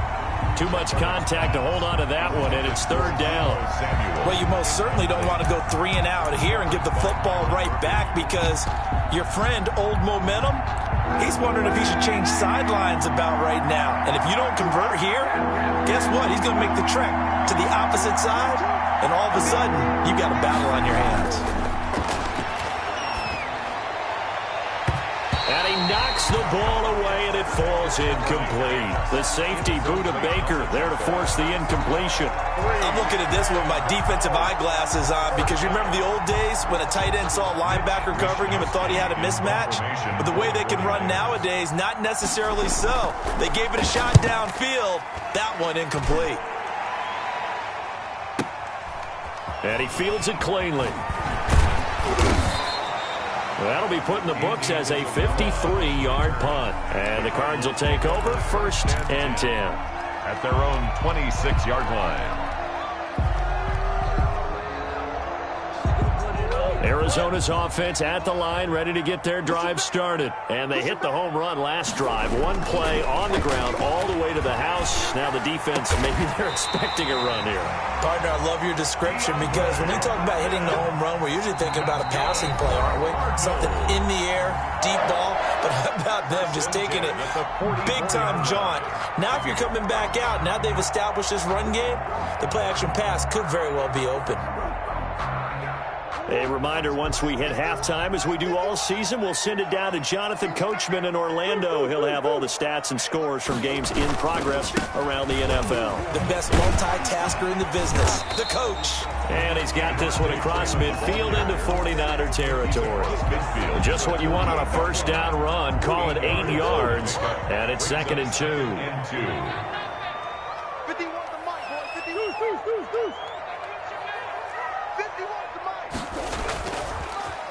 Speaker 6: Too much contact to hold on to that one, and it's 3rd down.
Speaker 8: Well, you most certainly don't want to go 3 and out here and give the football right back, because your friend, Old Momentum, he's wondering if he should change sidelines about right now. And if you don't convert here, guess what? He's going to make the trek to the opposite side, and all of a sudden, you've got a battle on your hands.
Speaker 6: And he knocks the ball away, and it falls incomplete. The safety, Buda Baker, there to force the incompletion.
Speaker 8: I'm looking at this with my defensive eyeglasses on, because you remember the old days when a tight end saw a linebacker covering him and thought he had a mismatch? But the way they can run nowadays, not necessarily so. They gave it a shot downfield. That one incomplete.
Speaker 6: And he fields it cleanly. That'll be put in the books as a 53-yard punt. And the Cards will take over, 1st and 10.
Speaker 7: At their own 26-yard line.
Speaker 6: Arizona's offense at the line, ready to get their drive started. And they hit the home run last drive. One play on the ground all the way to the house. Now the defense, maybe they're expecting a run here.
Speaker 8: Partner, I love your description, because when we talk about hitting the home run, we're usually thinking about a passing play, aren't we? Something in the air, deep ball. But how about them just taking it big-time jaunt? Now if you're coming back out, now they've established this run game, the play-action pass could very well be open.
Speaker 6: A reminder, once we hit halftime, as we do all season, we'll send it down to Jonathan Coachman in Orlando. He'll have all the stats and scores from games in progress around the NFL.
Speaker 8: The best multitasker in the business, the coach.
Speaker 6: And he's got this one across midfield into 49er territory. Just what you want on a 1st down run. Call it 8 yards, and it's 2nd and 2.
Speaker 9: 50 wants the mic, boys. 50 wants the mic.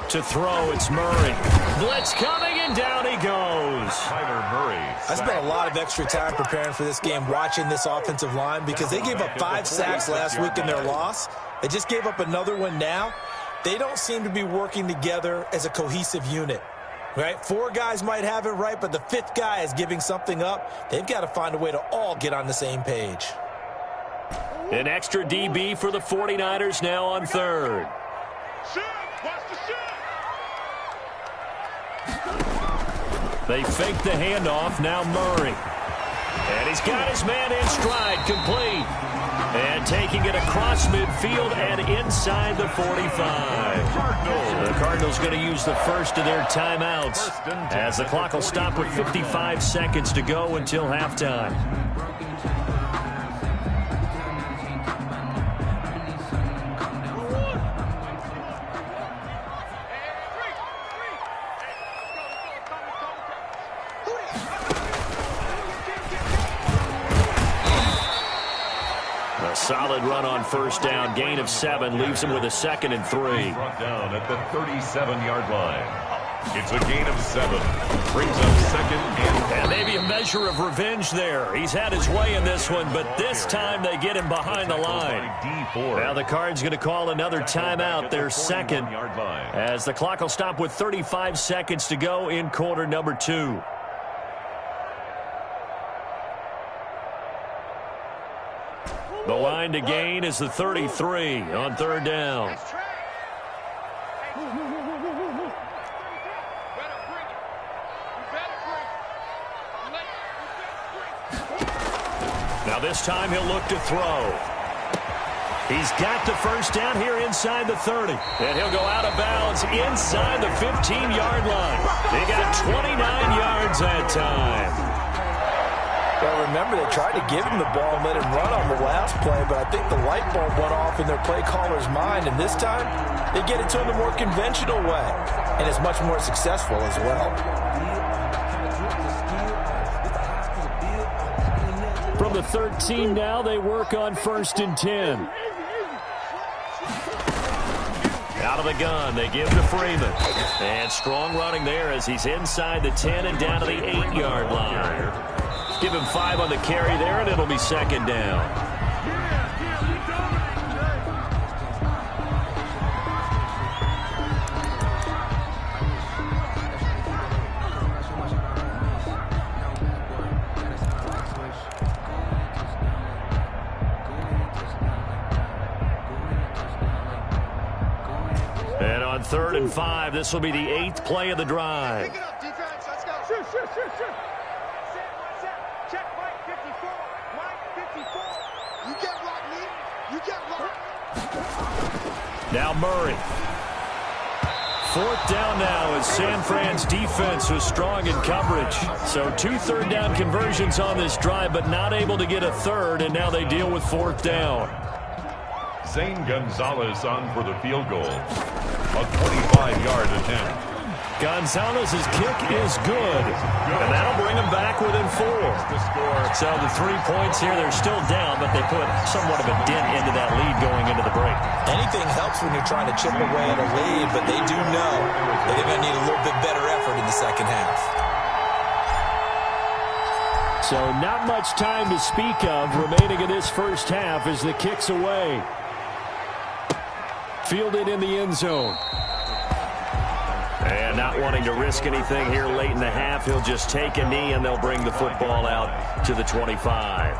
Speaker 6: To throw, it's Murray. Blitz coming, and down he goes.
Speaker 7: Tyler Murray.
Speaker 8: I spent a lot of extra time preparing for this game, watching this offensive line, because they gave up 5 sacks last week in their loss. They just gave up another one now. They don't seem to be working together as a cohesive unit. Right? 4 guys might have it right, but the 5th guy is giving something up. They've got to find a way to all get on the same page.
Speaker 6: An extra DB for the 49ers now on 3rd. They fake the handoff, now Murray. And he's got his man in stride, complete. And taking it across midfield and inside the 45. The Cardinals going to use the first of their timeouts as the clock will stop with 55 seconds to go until halftime. Solid run on first down. Gain of 7 leaves him with a 2nd and 3.
Speaker 7: Brought down at the 37-yard line. It's a gain of 7. Brings up 2nd and
Speaker 6: maybe a measure of revenge there. He's had his way in this one, but this time they get him behind the line. Now the Cards going to call another timeout, their 2nd, as the clock will stop with 35 seconds to go in quarter number 2. The line to gain is the 33 on 3rd down. Now this time he'll look to throw. He's got the first down here inside the 30. And he'll go out of bounds inside the 15-yard line. They got 29 yards that time.
Speaker 8: Well, remember, they tried to give him the ball and let him run on the last play, but I think the light bulb went off in their play caller's mind, and this time they get it to him the more conventional way, and it's much more successful as well.
Speaker 6: From the 13 now, they work on 1st and 10. Out of the gun, they give to Freeman. And strong running there as he's inside the 10 and down to the 8-yard line. Give him 5 on the carry there, and it'll be 2nd down. And on 3rd and 5, this will be the 8th play of the drive.
Speaker 9: Pick it up, defense. Let's go. Shoot. Check Mike 54. Mike 54. You get rock, Lee. You get rock.
Speaker 6: Now Murray. 4th down now as San Fran's defense was strong in coverage. So 2 3rd down conversions on this drive, but not able to get a 3rd, and now they deal with 4th down.
Speaker 7: Zane Gonzalez on for the field goal. A 25-yard attempt.
Speaker 6: Gonzalez's kick is good, and that'll bring them back within 4. So the 3 points here, they're still down, but they put somewhat of a dent into that lead going into the break.
Speaker 8: Anything helps when you're trying to chip away at a lead, but they do know that they're going to need a little bit better effort in the second half.
Speaker 6: So not much time to speak of remaining in this first half as the kick's away. Fielded in the end zone. And not wanting to risk anything here late in the half, he'll just take a knee and they'll bring the football out to the 25.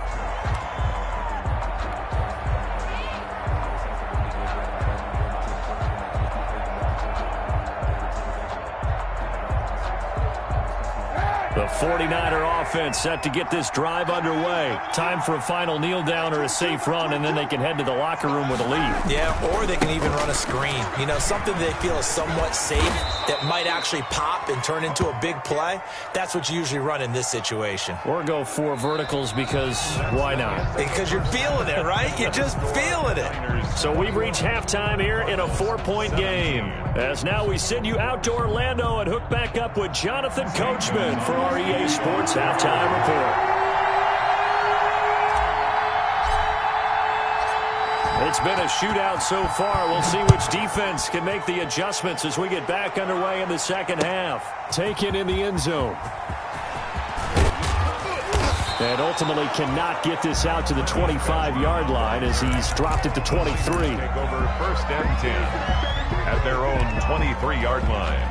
Speaker 6: The 49er offense set to get this drive underway. Time for a final kneel down or a safe run, and then they can head to the locker room with a lead.
Speaker 8: Yeah, or they can even run a screen. You know, something they feel is somewhat safe that might actually pop and turn into a big play. That's what you usually run in this situation.
Speaker 6: Or go 4 verticals because why not?
Speaker 8: Because you're feeling it, right? You're just feeling it.
Speaker 6: So we've reached halftime here in a 4-point game. As now we send you out to Orlando and hook back up with Jonathan Coachman for our EA Sports Halftime Report. It's been a shootout so far. We'll see which defense can make the adjustments as we get back underway in the second half. Taken in the end zone. And ultimately cannot get this out to the 25-yard line as he's dropped it to 23.
Speaker 7: Take over 1st and 10 at their own 23-yard line.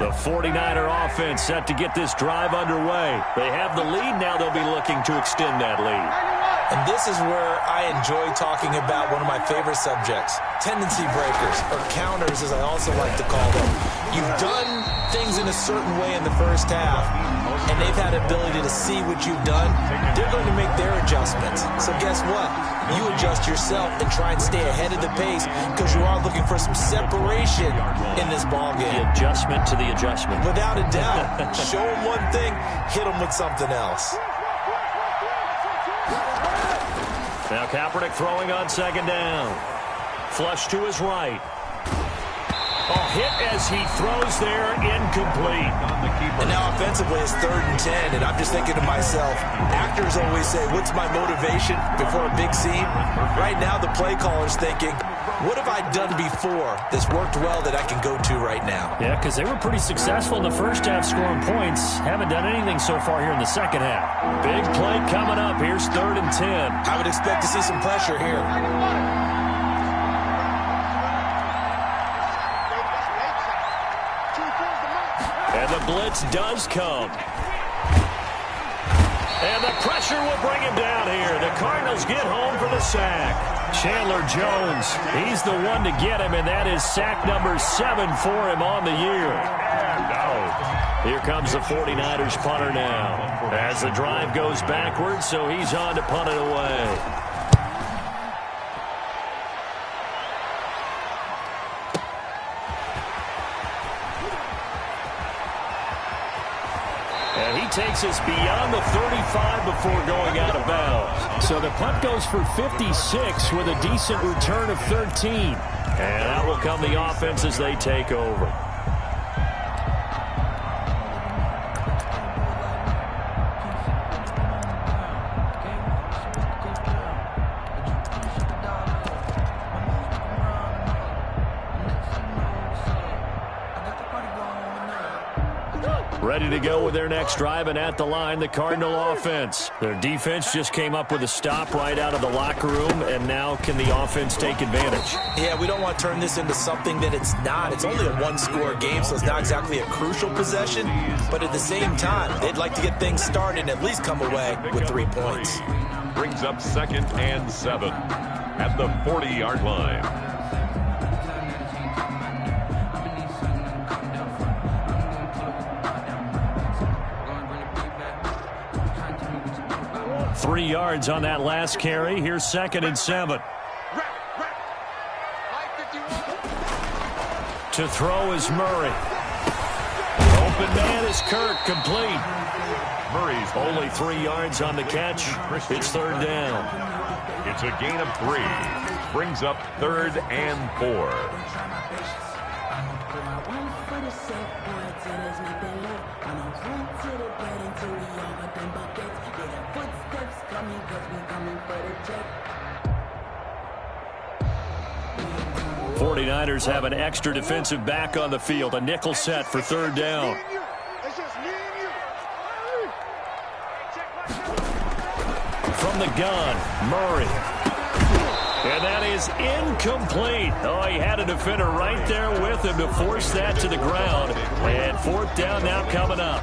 Speaker 6: The 49er offense set to get this drive underway. They have the lead now. They'll be looking to extend that lead.
Speaker 8: And this is where I enjoy talking about one of my favorite subjects, tendency breakers, or counters as I also like to call them. You've done things in a certain way in the first half, and they've had ability to see what you've done. They're going to make their adjustments. So guess what? You adjust yourself and try and stay ahead of the pace because you are looking for some separation in this ball game.
Speaker 6: The adjustment to the adjustment.
Speaker 8: Without a doubt. Show them one thing, hit them with something else.
Speaker 6: Now Kaepernick throwing on second down. Flush to his right. Oh, hit as he throws there, incomplete.
Speaker 8: And now offensively it's 3rd and 10, and I'm just thinking to myself, actors always say, what's my motivation before a big scene? Right now the play caller's thinking, what have I done before that's worked well that I can go to right now?
Speaker 6: Yeah, because they were pretty successful in the first half scoring points. Haven't done anything so far here in the second half. Big play coming up. Here's 3rd and 10.
Speaker 8: I would expect to see some pressure here.
Speaker 6: And the blitz does come. And the pressure will bring him down here. The Cardinals get home for the sack. Chandler Jones, he's the one to get him, and that is sack number 7 for him on the year. Here comes the 49ers punter now. As the drive goes backwards, so he's on to punt it away. And he takes us beyond the 35 before going out of bounds. So the punt goes for 56 with a decent return of 13. And out will come the offense as they take over. Ready to go with their next drive, and at the line, the Cardinal offense. Their defense just came up with a stop right out of the locker room, and now can the offense take advantage?
Speaker 8: Yeah, we don't want to turn this into something that it's not. It's only a one-score game, so it's not exactly a crucial possession. But at the same time, they'd like to get things started and at least come away with 3 points.
Speaker 7: Brings up 2nd and 7 at the 40-yard line.
Speaker 6: 3 yards on that last carry. Here's 2nd and 7. To throw is Murray. Open man is Kirk, complete. Murray's only 3 yards on the catch. It's 3rd down.
Speaker 7: It's a gain of 3. Brings up 3rd and 4.
Speaker 6: '49ers have an extra defensive back on the field. A nickel set for 3rd down. From the gun, Murray. And that is incomplete. Oh, he had a defender right there with him to force that to the ground. And 4th down now coming up.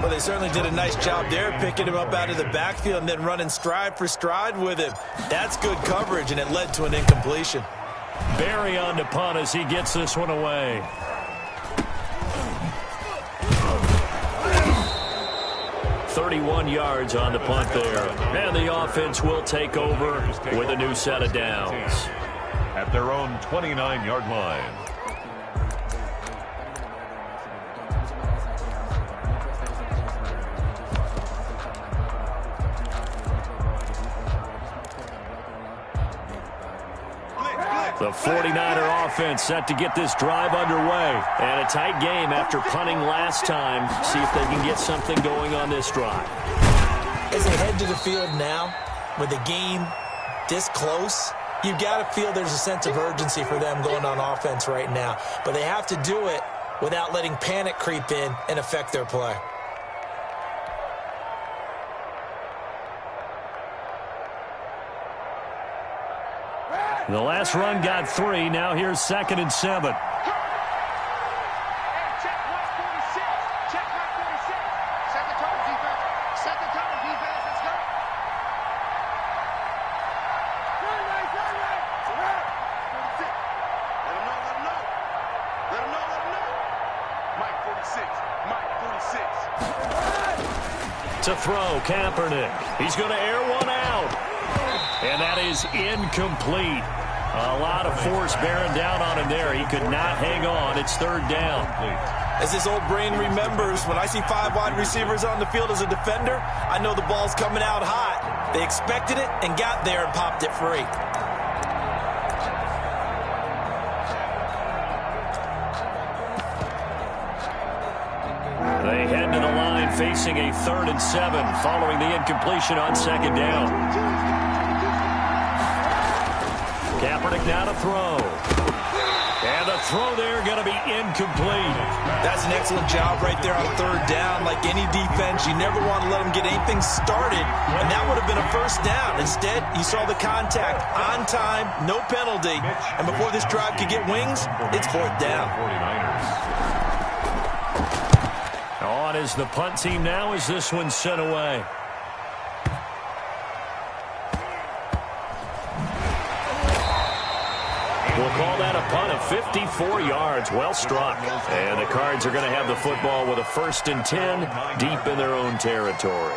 Speaker 8: Well, they certainly did a nice job there, picking him up out of the backfield and then running stride for stride with him. That's good coverage, and it led to an incompletion.
Speaker 6: Barry on to punt as he gets this one away. .31 yards on the punt there. And the offense will take over with a new set of downs.
Speaker 7: At their own 29-yard line.
Speaker 6: The 49er offense set to get this drive underway. And a tight game after punting last time. See if they can get something going on this drive.
Speaker 8: As they head to the field now, with the game this close, you've got to feel there's a sense of urgency for them going on offense right now. But they have to do it without letting panic creep in and affect their play.
Speaker 6: The last run got 3. Now here's 2nd and 7. To throw, Kaepernick. He's going to air one out. And that is incomplete. A lot of force bearing down on him there. He could not hang on. It's third down.
Speaker 8: As his old brain remembers, when I see 5 wide receivers on the field as a defender, I know the ball's coming out hot. They expected it and got there and popped it free.
Speaker 6: They head to the line facing a 3rd and 7 following the incompletion on 2nd down. Kaepernick now to throw. And the throw there going to be incomplete.
Speaker 8: That's an excellent job right there on 3rd down. Like any defense, you never want to let them get anything started, and that would have been a 1st down. Instead, you saw the contact on time, no penalty, and before this drive could get wings, it's 4th down.
Speaker 6: On is the punt team now as this one's sent away. We'll call that a punt of 54 yards. Well struck. And the Cards are going to have the football with a 1st and 10 deep in their own territory.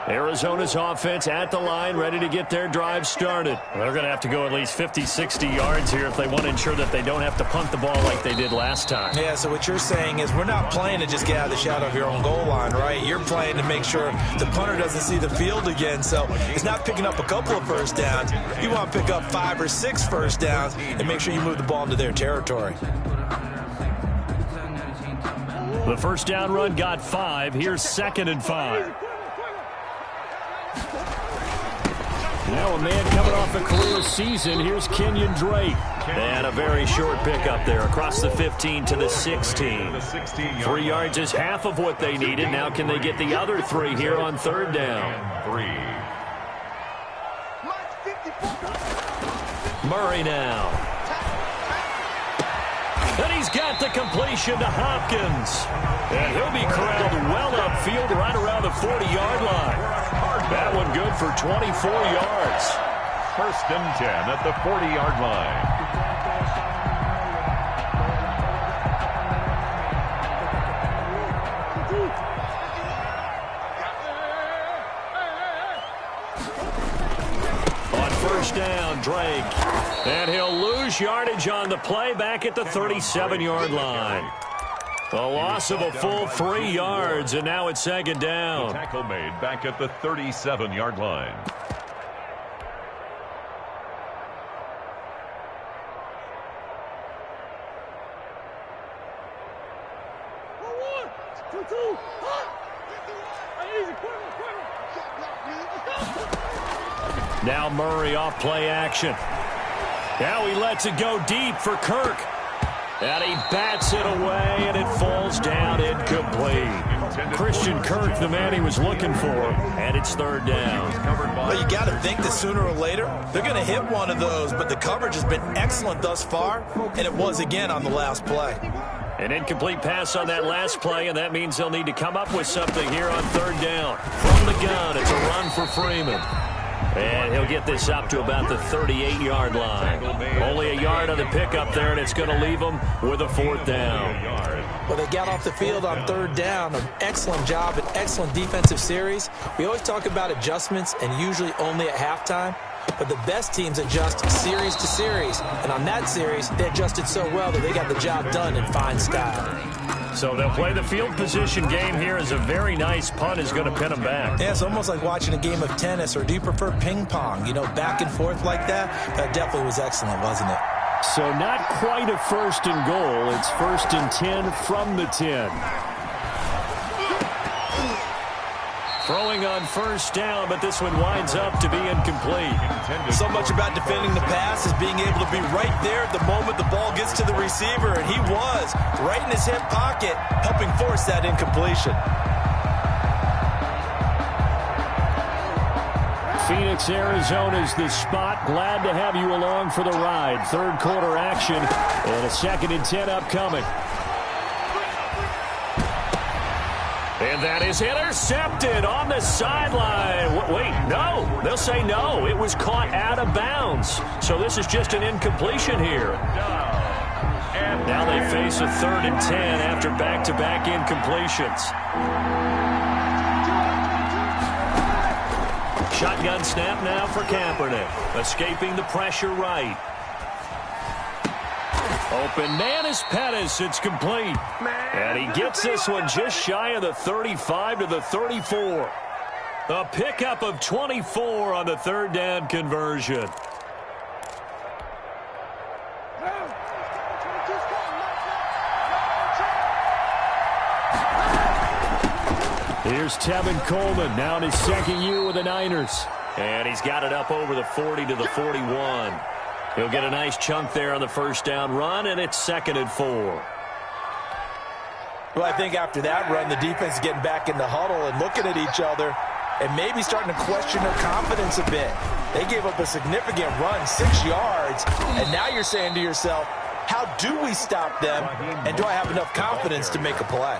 Speaker 6: Arizona's offense at the line, ready to get their drive started. They're going to have to go at least 50, 60 yards here if they want to ensure that they don't have to punt the ball like they did last time.
Speaker 8: Yeah, so what you're saying is we're not playing to just get out of the shadow of your own goal line, right? You're playing to make sure the punter doesn't see the field again. So it's not picking up a couple of 1st downs. You want to pick up 5 or 6 1st downs and make sure you move the ball into their territory.
Speaker 6: The 1st down run got 5. Here's 2nd and 5. Now a man coming off a career season. Here's Kenyon Drake. And a very short pickup there across the 15 to the 16. 3 yards is half of what they needed. Now can they get the other 3 here on 3rd down? Murray now. And he's got the completion to Hopkins. And he'll be corralled well upfield right around the 40-yard line. That one good for 24 yards.
Speaker 7: 1st and 10 at the 40-yard line.
Speaker 6: On 1st down, Drake. And he'll lose yardage on the play back at the 37-yard line. A loss of a full 3 yards, and now it's 2nd down.
Speaker 7: The tackle made back at the 37-yard line.
Speaker 6: Now Murray off play action. Now he lets it go deep for Kirk. And he bats it away, and it falls down incomplete. Christian Kirk, the man he was looking for, and it's 3rd down.
Speaker 8: Well, you got to think that sooner or later they're going to hit one of those, but the coverage has been excellent thus far, and it was again on the last play.
Speaker 6: An incomplete pass on that last play, and that means they'll need to come up with something here on 3rd down. From the gun, it's a run for Freeman. And he'll get this up to about the 38-yard line. Only a yard on the pickup there, and it's going to leave them with a 4th down.
Speaker 8: Well, they got off the field on 3rd down. An excellent job, an excellent defensive series. We always talk about adjustments, and usually only at halftime. But the best teams adjust series to series. And on that series, they adjusted so well that they got the job done in fine style.
Speaker 6: So they'll play the field position game here as a very nice punt is going to pin them back.
Speaker 8: Yeah, it's almost like watching a game of tennis, or do you prefer ping pong? You know, back and forth like that? That definitely was excellent, wasn't it?
Speaker 6: So not quite a 1st and goal. It's 1st and 10 from the 10. Throwing on 1st down, but this one winds up to be incomplete.
Speaker 8: So much about defending the pass is being able to be right there at the moment the ball gets to the receiver, and he was right in his hip pocket, helping force that incompletion.
Speaker 6: Phoenix, Arizona's the spot. Glad to have you along for the ride. 3rd quarter action, and a 2nd and 10 upcoming. And that is intercepted on the sideline. Wait, no. They'll say no. It was caught out of bounds. So this is just an incompletion here. Now they face a 3rd and 10 after back-to-back incompletions. Shotgun snap now for Kaepernick. Escaping the pressure right. Open man is Pettis. It's complete. And he gets this one just shy of the 35 to the 34. A pickup of 24 on the 3rd down conversion. Here's Tevin Coleman, now in his 2nd year with the Niners. And he's got it up over the 40 to the 41. He'll get a nice chunk there on the 1st down run, and it's 2nd and 4.
Speaker 8: Well, I think after that run, the defense is getting back in the huddle and looking at each other and maybe starting to question their confidence a bit. They gave up a significant run, 6 yards, and now you're saying to yourself, how do we stop them, and do I have enough confidence to make a play?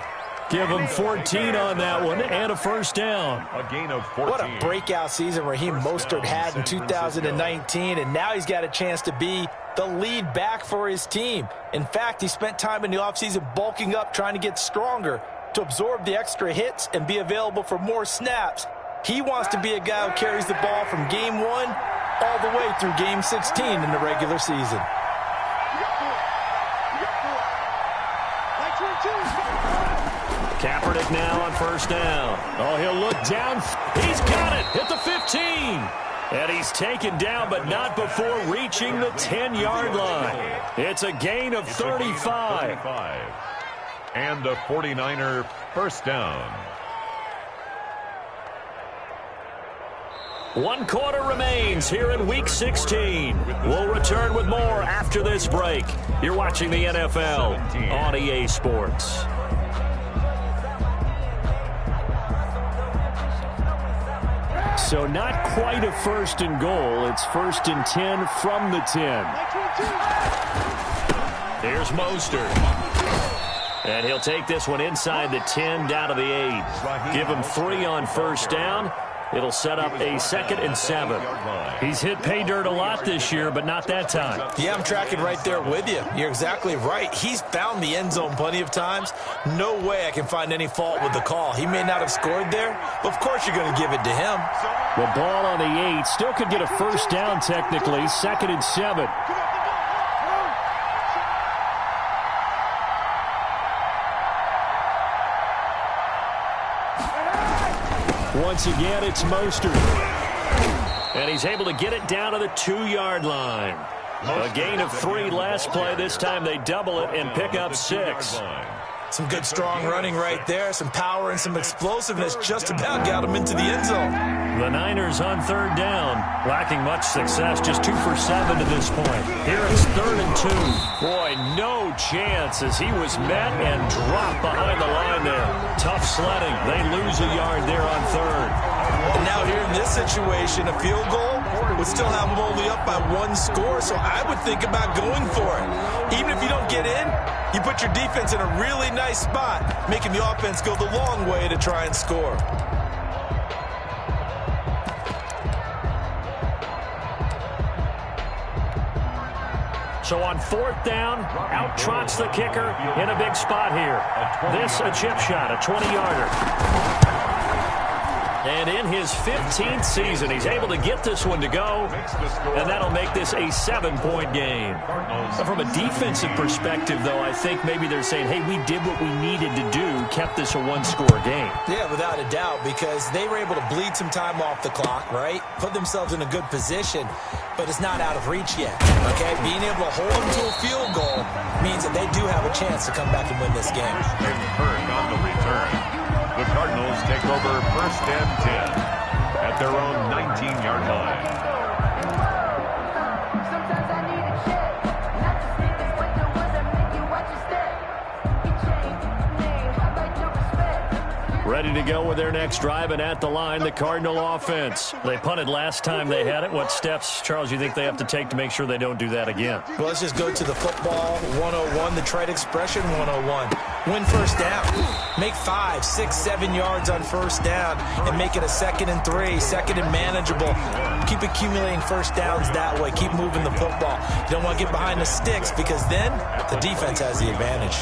Speaker 6: Give him 14 on that one and a 1st down.
Speaker 7: A gain of 14.
Speaker 8: What a breakout season Raheem Mostert had in 2019, and now he's got a chance to be the lead back for his team. In fact, he spent time in the offseason bulking up, trying to get stronger to absorb the extra hits and be available for more snaps. He wants to be a guy who carries the ball from game 1 all the way through game 16 in the regular season.
Speaker 6: Kaepernick now on 1st down. Oh, he'll look down. He's got it. Hit the 15. And he's taken down, but not before reaching the 10-yard line. It's a gain of 35.
Speaker 7: And a 49er 1st down.
Speaker 6: 1 quarter remains here in Week 16. We'll return with more after this break. You're watching the NFL on EA Sports. So not quite a 1st and goal. It's 1st and 10 from the 10. Here's Mostert. And he'll take this one inside the 10 down to the 8. Give him 3 on 1st down. It'll set up a 2nd and 7. He's hit pay dirt a lot this year, but not that time.
Speaker 8: Yeah, I'm tracking right there with you. You're exactly right. He's found the end zone plenty of times. No way I can find any fault with the call. He may not have scored there, but of course you're going to give it to him.
Speaker 6: The ball on the 8. Still could get a 1st down technically. 2nd and 7. Once again, it's Mostert. And he's able to get it down to the 2-yard line. A gain of 3 last play. This time they double it and pick up 6.
Speaker 8: Some good strong running right there. Some power and some explosiveness just about got him into the end zone.
Speaker 6: The Niners on 3rd down. Lacking much success. Just 2 for 7 to this point. Here it's 3rd and 2. Boy, no chance as he was met and dropped behind the line there. Tough sledding. They lose a yard there on 3rd.
Speaker 8: And now here in this situation, a field goal would still have them only up by 1 score, so I would think about going for it. Even if you don't get in, you put your defense in a really nice spot, making the offense go the long way to try and score.
Speaker 6: So on 4th down, out trots the kicker in a big spot here. This a chip shot, a 20-yarder. And in his 15th season, he's able to get this one to go, and that'll make this a 7-point game. From a defensive perspective, though, I think maybe they're saying, hey, we did what we needed to do, kept this a 1-score game.
Speaker 8: Yeah, without a doubt, because they were able to bleed some time off the clock, right? Put themselves in a good position, but it's not out of reach yet, okay? Being able to hold them to a field goal means that they do have a chance to come back and win this game.
Speaker 7: On the return. The Cardinals take over 1st and 10 at their own 19-yard line.
Speaker 6: ready to go with their next drive, and at the line, the Cardinal offense. They punted last time they had it. What steps, Charles, you think they have to take to make sure they don't do that again?
Speaker 8: Well, let's just go to the football 101, the trite expression 101. Win first down. Make 5, 6, 7 yards on first down and make it a 2nd and 3, 2nd and manageable. Keep accumulating first downs that way. Keep moving the football. You don't want to get behind the sticks because then the defense has the advantage.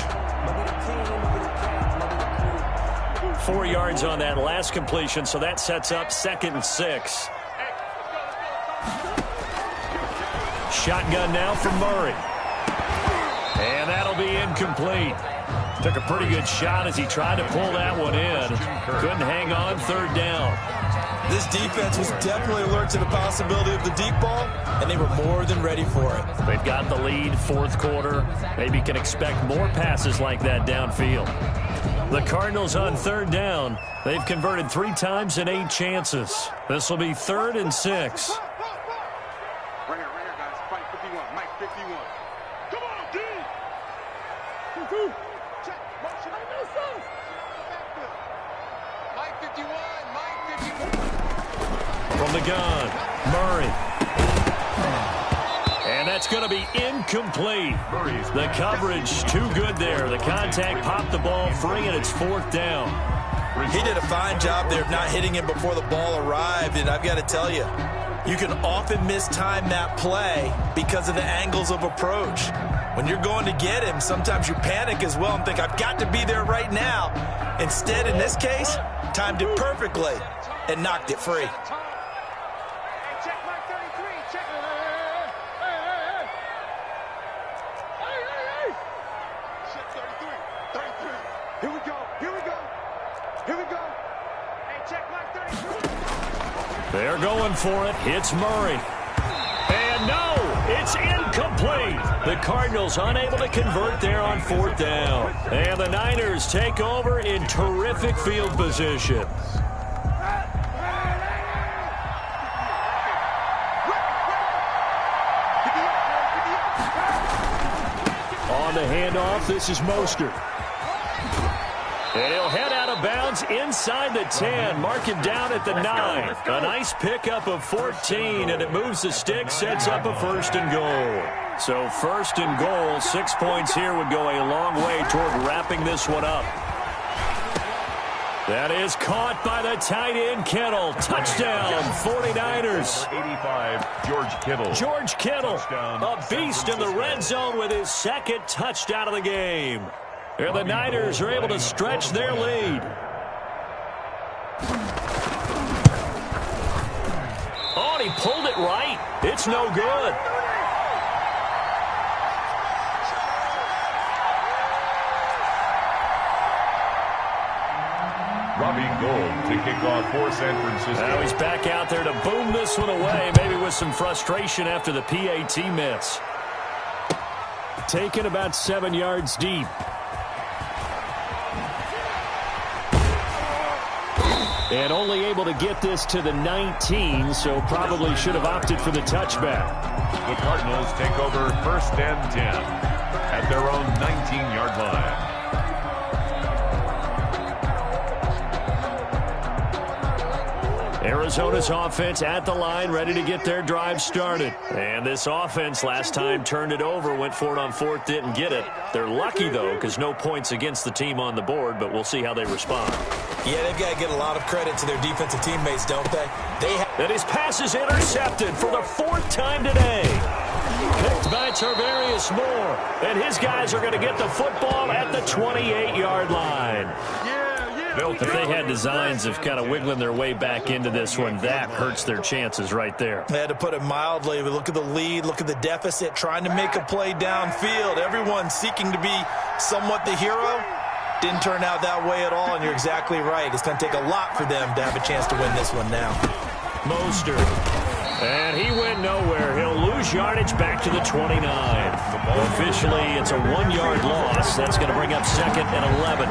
Speaker 6: 4 yards on that last completion, so that sets up 2nd and 6. Shotgun now from Murray. And that'll be incomplete. Took a pretty good shot as he tried to pull that one in. Couldn't hang on, 3rd down.
Speaker 8: This defense was definitely alert to the possibility of the deep ball, and they were more than ready for it.
Speaker 6: They've got the lead, 4th quarter. Maybe can expect more passes like that downfield. The Cardinals on 3rd down. They've converted 3 times in 8 chances. This will be 3rd and 6.
Speaker 9: Right here, guys. Fight 51. Mike 51. Come on, D! Check. Motion. Mike 51. Mike 51.
Speaker 6: From the gun, Murray. And that's going to be incomplete. The coverage too good there. The contact popped the ball free, and it's 4th down.
Speaker 8: He did a fine job there of not hitting him before the ball arrived, and I've got to tell you, you can often mistime that play because of the angles of approach. When you're going to get him, sometimes you panic as well and think, I've got to be there right now. Instead, in this case, timed it perfectly and knocked it free.
Speaker 6: They're going for it. It's Murray. And no, it's incomplete. The Cardinals unable to convert there on 4th down. And the Niners take over in terrific field position. On the handoff, this is Mostert. And he'll head out of bounds inside the 10. Mark him down at the 9. A nice pickup of 14, and it moves the stick, sets up a 1st and goal. So 1st and goal, 6 points here would go a long way toward wrapping this one up. That is caught by the tight end, Kittle. Touchdown, 49ers.
Speaker 7: 85, George Kittle.
Speaker 6: George Kittle, a beast in the red zone with his 2nd touchdown of the game. And the Niners are able to stretch their lead. Oh, and he pulled it right. It's no good.
Speaker 7: Robbie Gould to kick off for San Francisco.
Speaker 6: Now he's back out there to boom this one away, maybe with some frustration after the PAT miss. Taken about 7 yards deep. And only able to get this to the 19, so probably should have opted for the touchback.
Speaker 7: The Cardinals take over 1st and 10 at their own 19-yard line.
Speaker 6: Arizona's offense at the line, ready to get their drive started. And this offense last time turned it over, went for it on 4th, didn't get it. They're lucky, though, because no points against the team on the board, but we'll see how they respond.
Speaker 8: Yeah, they've got to get a lot of credit to their defensive teammates, don't they?
Speaker 6: And his pass is intercepted for the 4th time today. Picked by Tarvarius Moore. And his guys are going to get the football at the 28-yard line. If they had designs of kind of wiggling their way back into this one, that hurts their chances right there.
Speaker 8: They had to put it mildly. But look at the lead, look at the deficit, trying to make a play downfield. Everyone seeking to be somewhat the hero. Didn't turn out that way at all, and you're exactly right. It's going to take a lot for them to have a chance to win this one now.
Speaker 6: Mostert. And he went nowhere. He'll lose yardage back to the 29. Officially, it's a 1-yard loss. That's going to bring up 2nd and 11.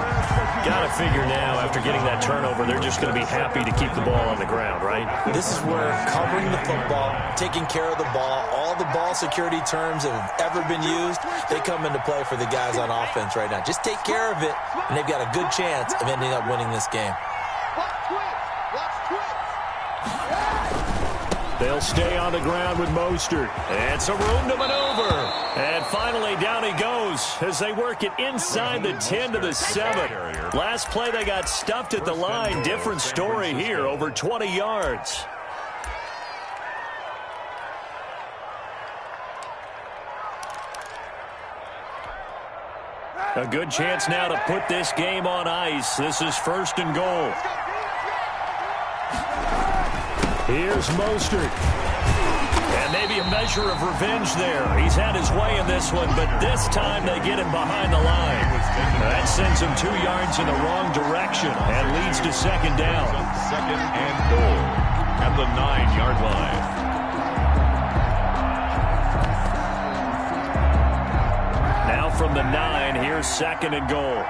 Speaker 6: Got to figure now, after getting that turnover, they're just going to be happy to keep the ball on the ground, right?
Speaker 8: This is where covering the football, taking care of the ball, all the ball security terms that have ever been used, they come into play for the guys on offense right now. Just take care of it, and they've got a good chance of ending up winning this game.
Speaker 6: He'll stay on the ground with Mostert. And some room to maneuver. And finally, down he goes as they work it inside the 10 to the 7. Last play, they got stuffed at the line. Different story here, over 20 yards. A good chance now to put this game on ice. This is 1st and goal. Here's Mostert. And maybe a measure of revenge there. He's had his way in this one, but this time they get him behind the line. That sends him 2 yards in the wrong direction and leads to 2nd down.
Speaker 7: 2nd and goal at the 9-yard line.
Speaker 6: Now from the 9, here's 2nd and goal.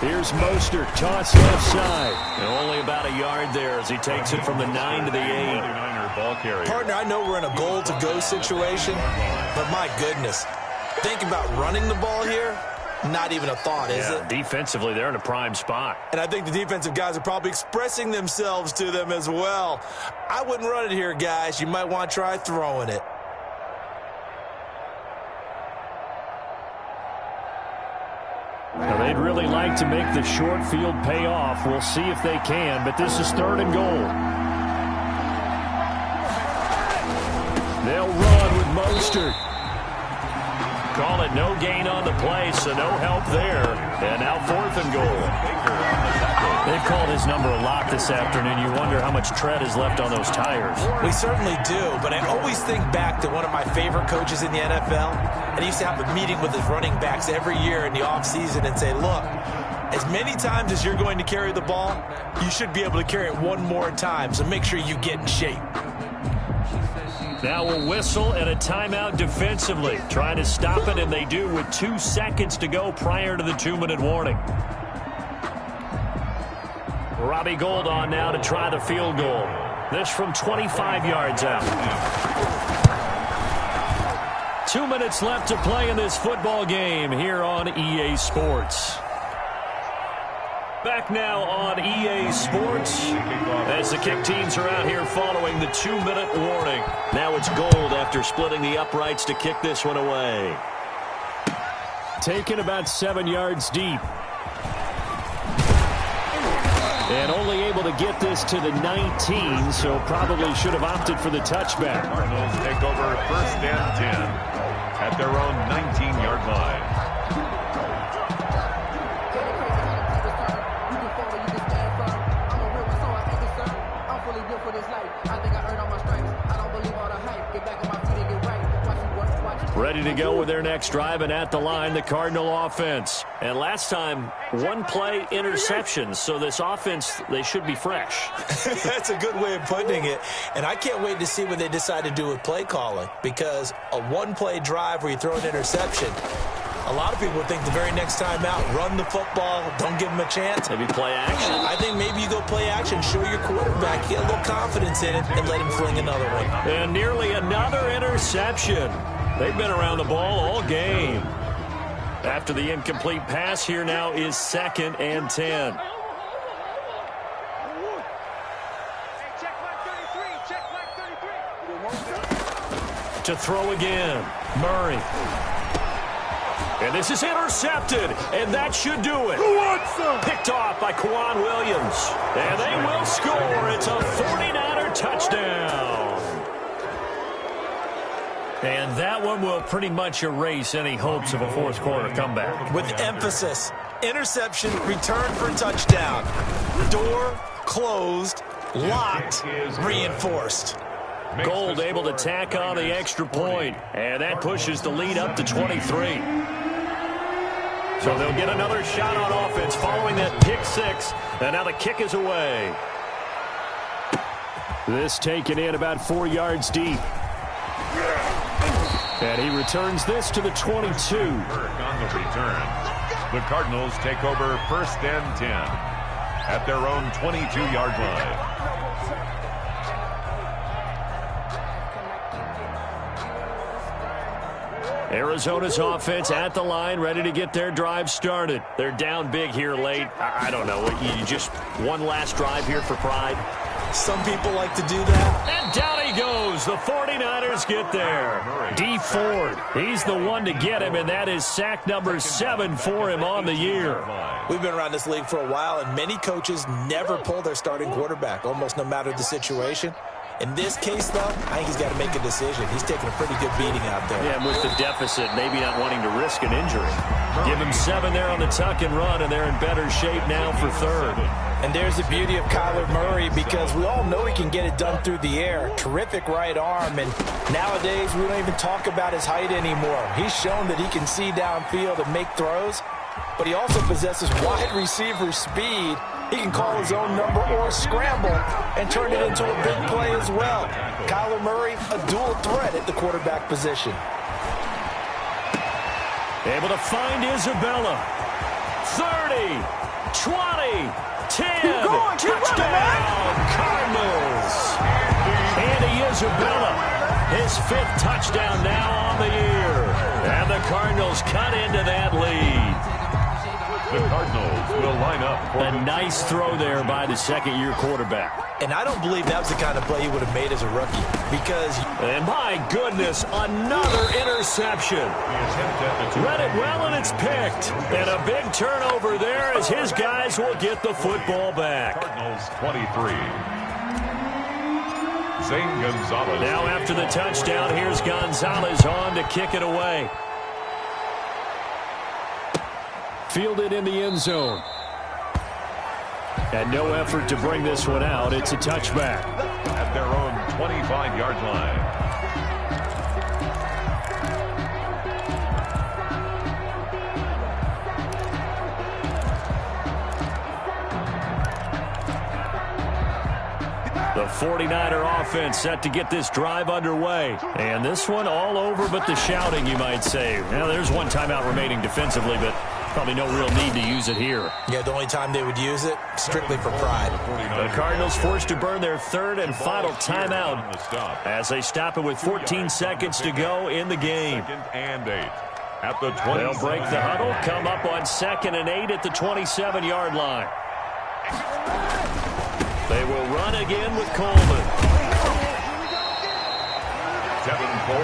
Speaker 6: Here's Mostert, toss left side. And only about a yard there as he takes it from the 9 to the 8.
Speaker 8: Partner, I know we're in a goal-to-go situation, but my goodness, think about running the ball here. Not even a thought, is it?
Speaker 6: Defensively, they're in a prime spot.
Speaker 8: And I think the defensive guys are probably expressing themselves to them as well. I wouldn't run it here, guys. You might want to try throwing it.
Speaker 6: Now, they'd really like to make the short field pay off. We'll see if they can, but this is 3rd and goal. They'll run with Mostert. Call it no gain on the play, so no help there. And now 4th and goal. They've called his number a lot this afternoon. You wonder how much tread is left on those tires.
Speaker 8: We certainly do, but I always think back to one of my favorite coaches in the NFL, and he used to have a meeting with his running backs every year in the offseason and say, look, as many times as you're going to carry the ball, you should be able to carry it one more time, so make sure you get in shape.
Speaker 6: Now we'll whistle and a timeout defensively. Trying to stop it, and they do with 2 seconds to go prior to the 2-minute warning. Robbie Gould on now to try the field goal. This from 25 yards out. 2 minutes left to play in this football game here on EA Sports. Back now on EA Sports as the kick teams are out here following the 2-minute warning. Now it's Gould after splitting the uprights to kick this one away. Taken about 7 yards deep. And only able to get this to the 19, so probably should have opted for the touchback.
Speaker 7: Cardinals take over 1st and 10 at their own 19-yard line.
Speaker 6: Ready to go with their next drive, and at the line, the Cardinal offense. And last time, 1 play interception, so this offense, they should be fresh.
Speaker 8: That's a good way of putting it. And I can't wait to see what they decide to do with play calling, because a 1-play drive where you throw an interception, a lot of people think the very next time out, run the football, don't give them a chance.
Speaker 6: Maybe play action.
Speaker 8: I think maybe you go play action, show your quarterback, get a little confidence in it, and let him fling another one.
Speaker 6: And nearly another interception. They've been around the ball all game. After the incomplete pass, here now is 2nd and 10. To throw again, Murray. And this is intercepted, and that should do it. Picked off by Kwan Williams. And they will score. It's a 49er touchdown. And that one will pretty much erase any hopes of a 4th quarter comeback.
Speaker 8: With emphasis, interception, return for touchdown. Door closed, locked, reinforced.
Speaker 6: Gould able to tack on the extra point, and that pushes the lead up to 23. So they'll get another shot on offense following that pick 6, and now the kick is away. This taken in about 4 yards deep. And he returns this to the 22.
Speaker 7: On the return, the Cardinals take over 1st and 10 at their own 22-yard line.
Speaker 6: Arizona's offense at the line, ready to get their drive started. They're down big here late. I don't know. You just one last drive here for pride?
Speaker 8: Some people like to do that.
Speaker 6: And down he goes. The 49ers get there. D Ford, he's the one to get him, and that is sack number 7 for him on the year.
Speaker 8: We've been around this league for a while, and many coaches never pull their starting quarterback, almost no matter the situation. In this case, though, I think he's got to make a decision. He's taking a pretty good beating out there.
Speaker 6: Yeah, and with the deficit, maybe not wanting to risk an injury. Give him 7 there on the tuck and run, and they're in better shape now for third.
Speaker 8: And there's the beauty of Kyler Murray, because we all know he can get it done through the air. Terrific right arm, and nowadays we don't even talk about his height anymore. He's shown that he can see downfield and make throws, but he also possesses wide receiver speed. He can call his own number or scramble and turn it into a big play as well. Kyler Murray, a dual threat at the quarterback position.
Speaker 6: Able to find Isabella. 30, 20, 10. Touchdown, Cardinals. Andy Isabella, his 5th touchdown now on the year. And the Cardinals cut into that lead.
Speaker 7: The Cardinals will line up for
Speaker 6: a nice throw there by the second-year quarterback.
Speaker 8: And I don't believe that was the kind of play he would have made as a rookie, because...
Speaker 6: And my goodness, another interception. Read it well, and it's picked. And a big turnover there as his guys will get the football back.
Speaker 7: Cardinals 23. Zane Gonzalez.
Speaker 6: Now after the touchdown, here's Gonzalez on to kick it away. Fielded in the end zone. And no effort to bring this one out. It's a touchback.
Speaker 7: At their own 25-yard line.
Speaker 6: The 49er offense set to get this drive underway. And this one all over but the shouting, you might say. Now, there's one timeout remaining defensively, but probably no real need to use it here.
Speaker 8: Yeah, the only time they would use it, strictly for pride.
Speaker 6: The Cardinals forced to burn their 3rd and final timeout as they stop it with 14 seconds to go in the game.
Speaker 7: 2nd and 8 at the 20.
Speaker 6: They'll break the huddle, come up on 2nd and 8 at the 27-yard line. They will run again with Coleman.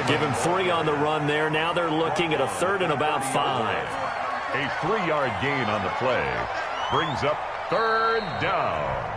Speaker 6: Give him 3 on the run there. Now they're looking at a 3rd and about 5.
Speaker 7: A 3-yard gain on the play brings up 3rd down.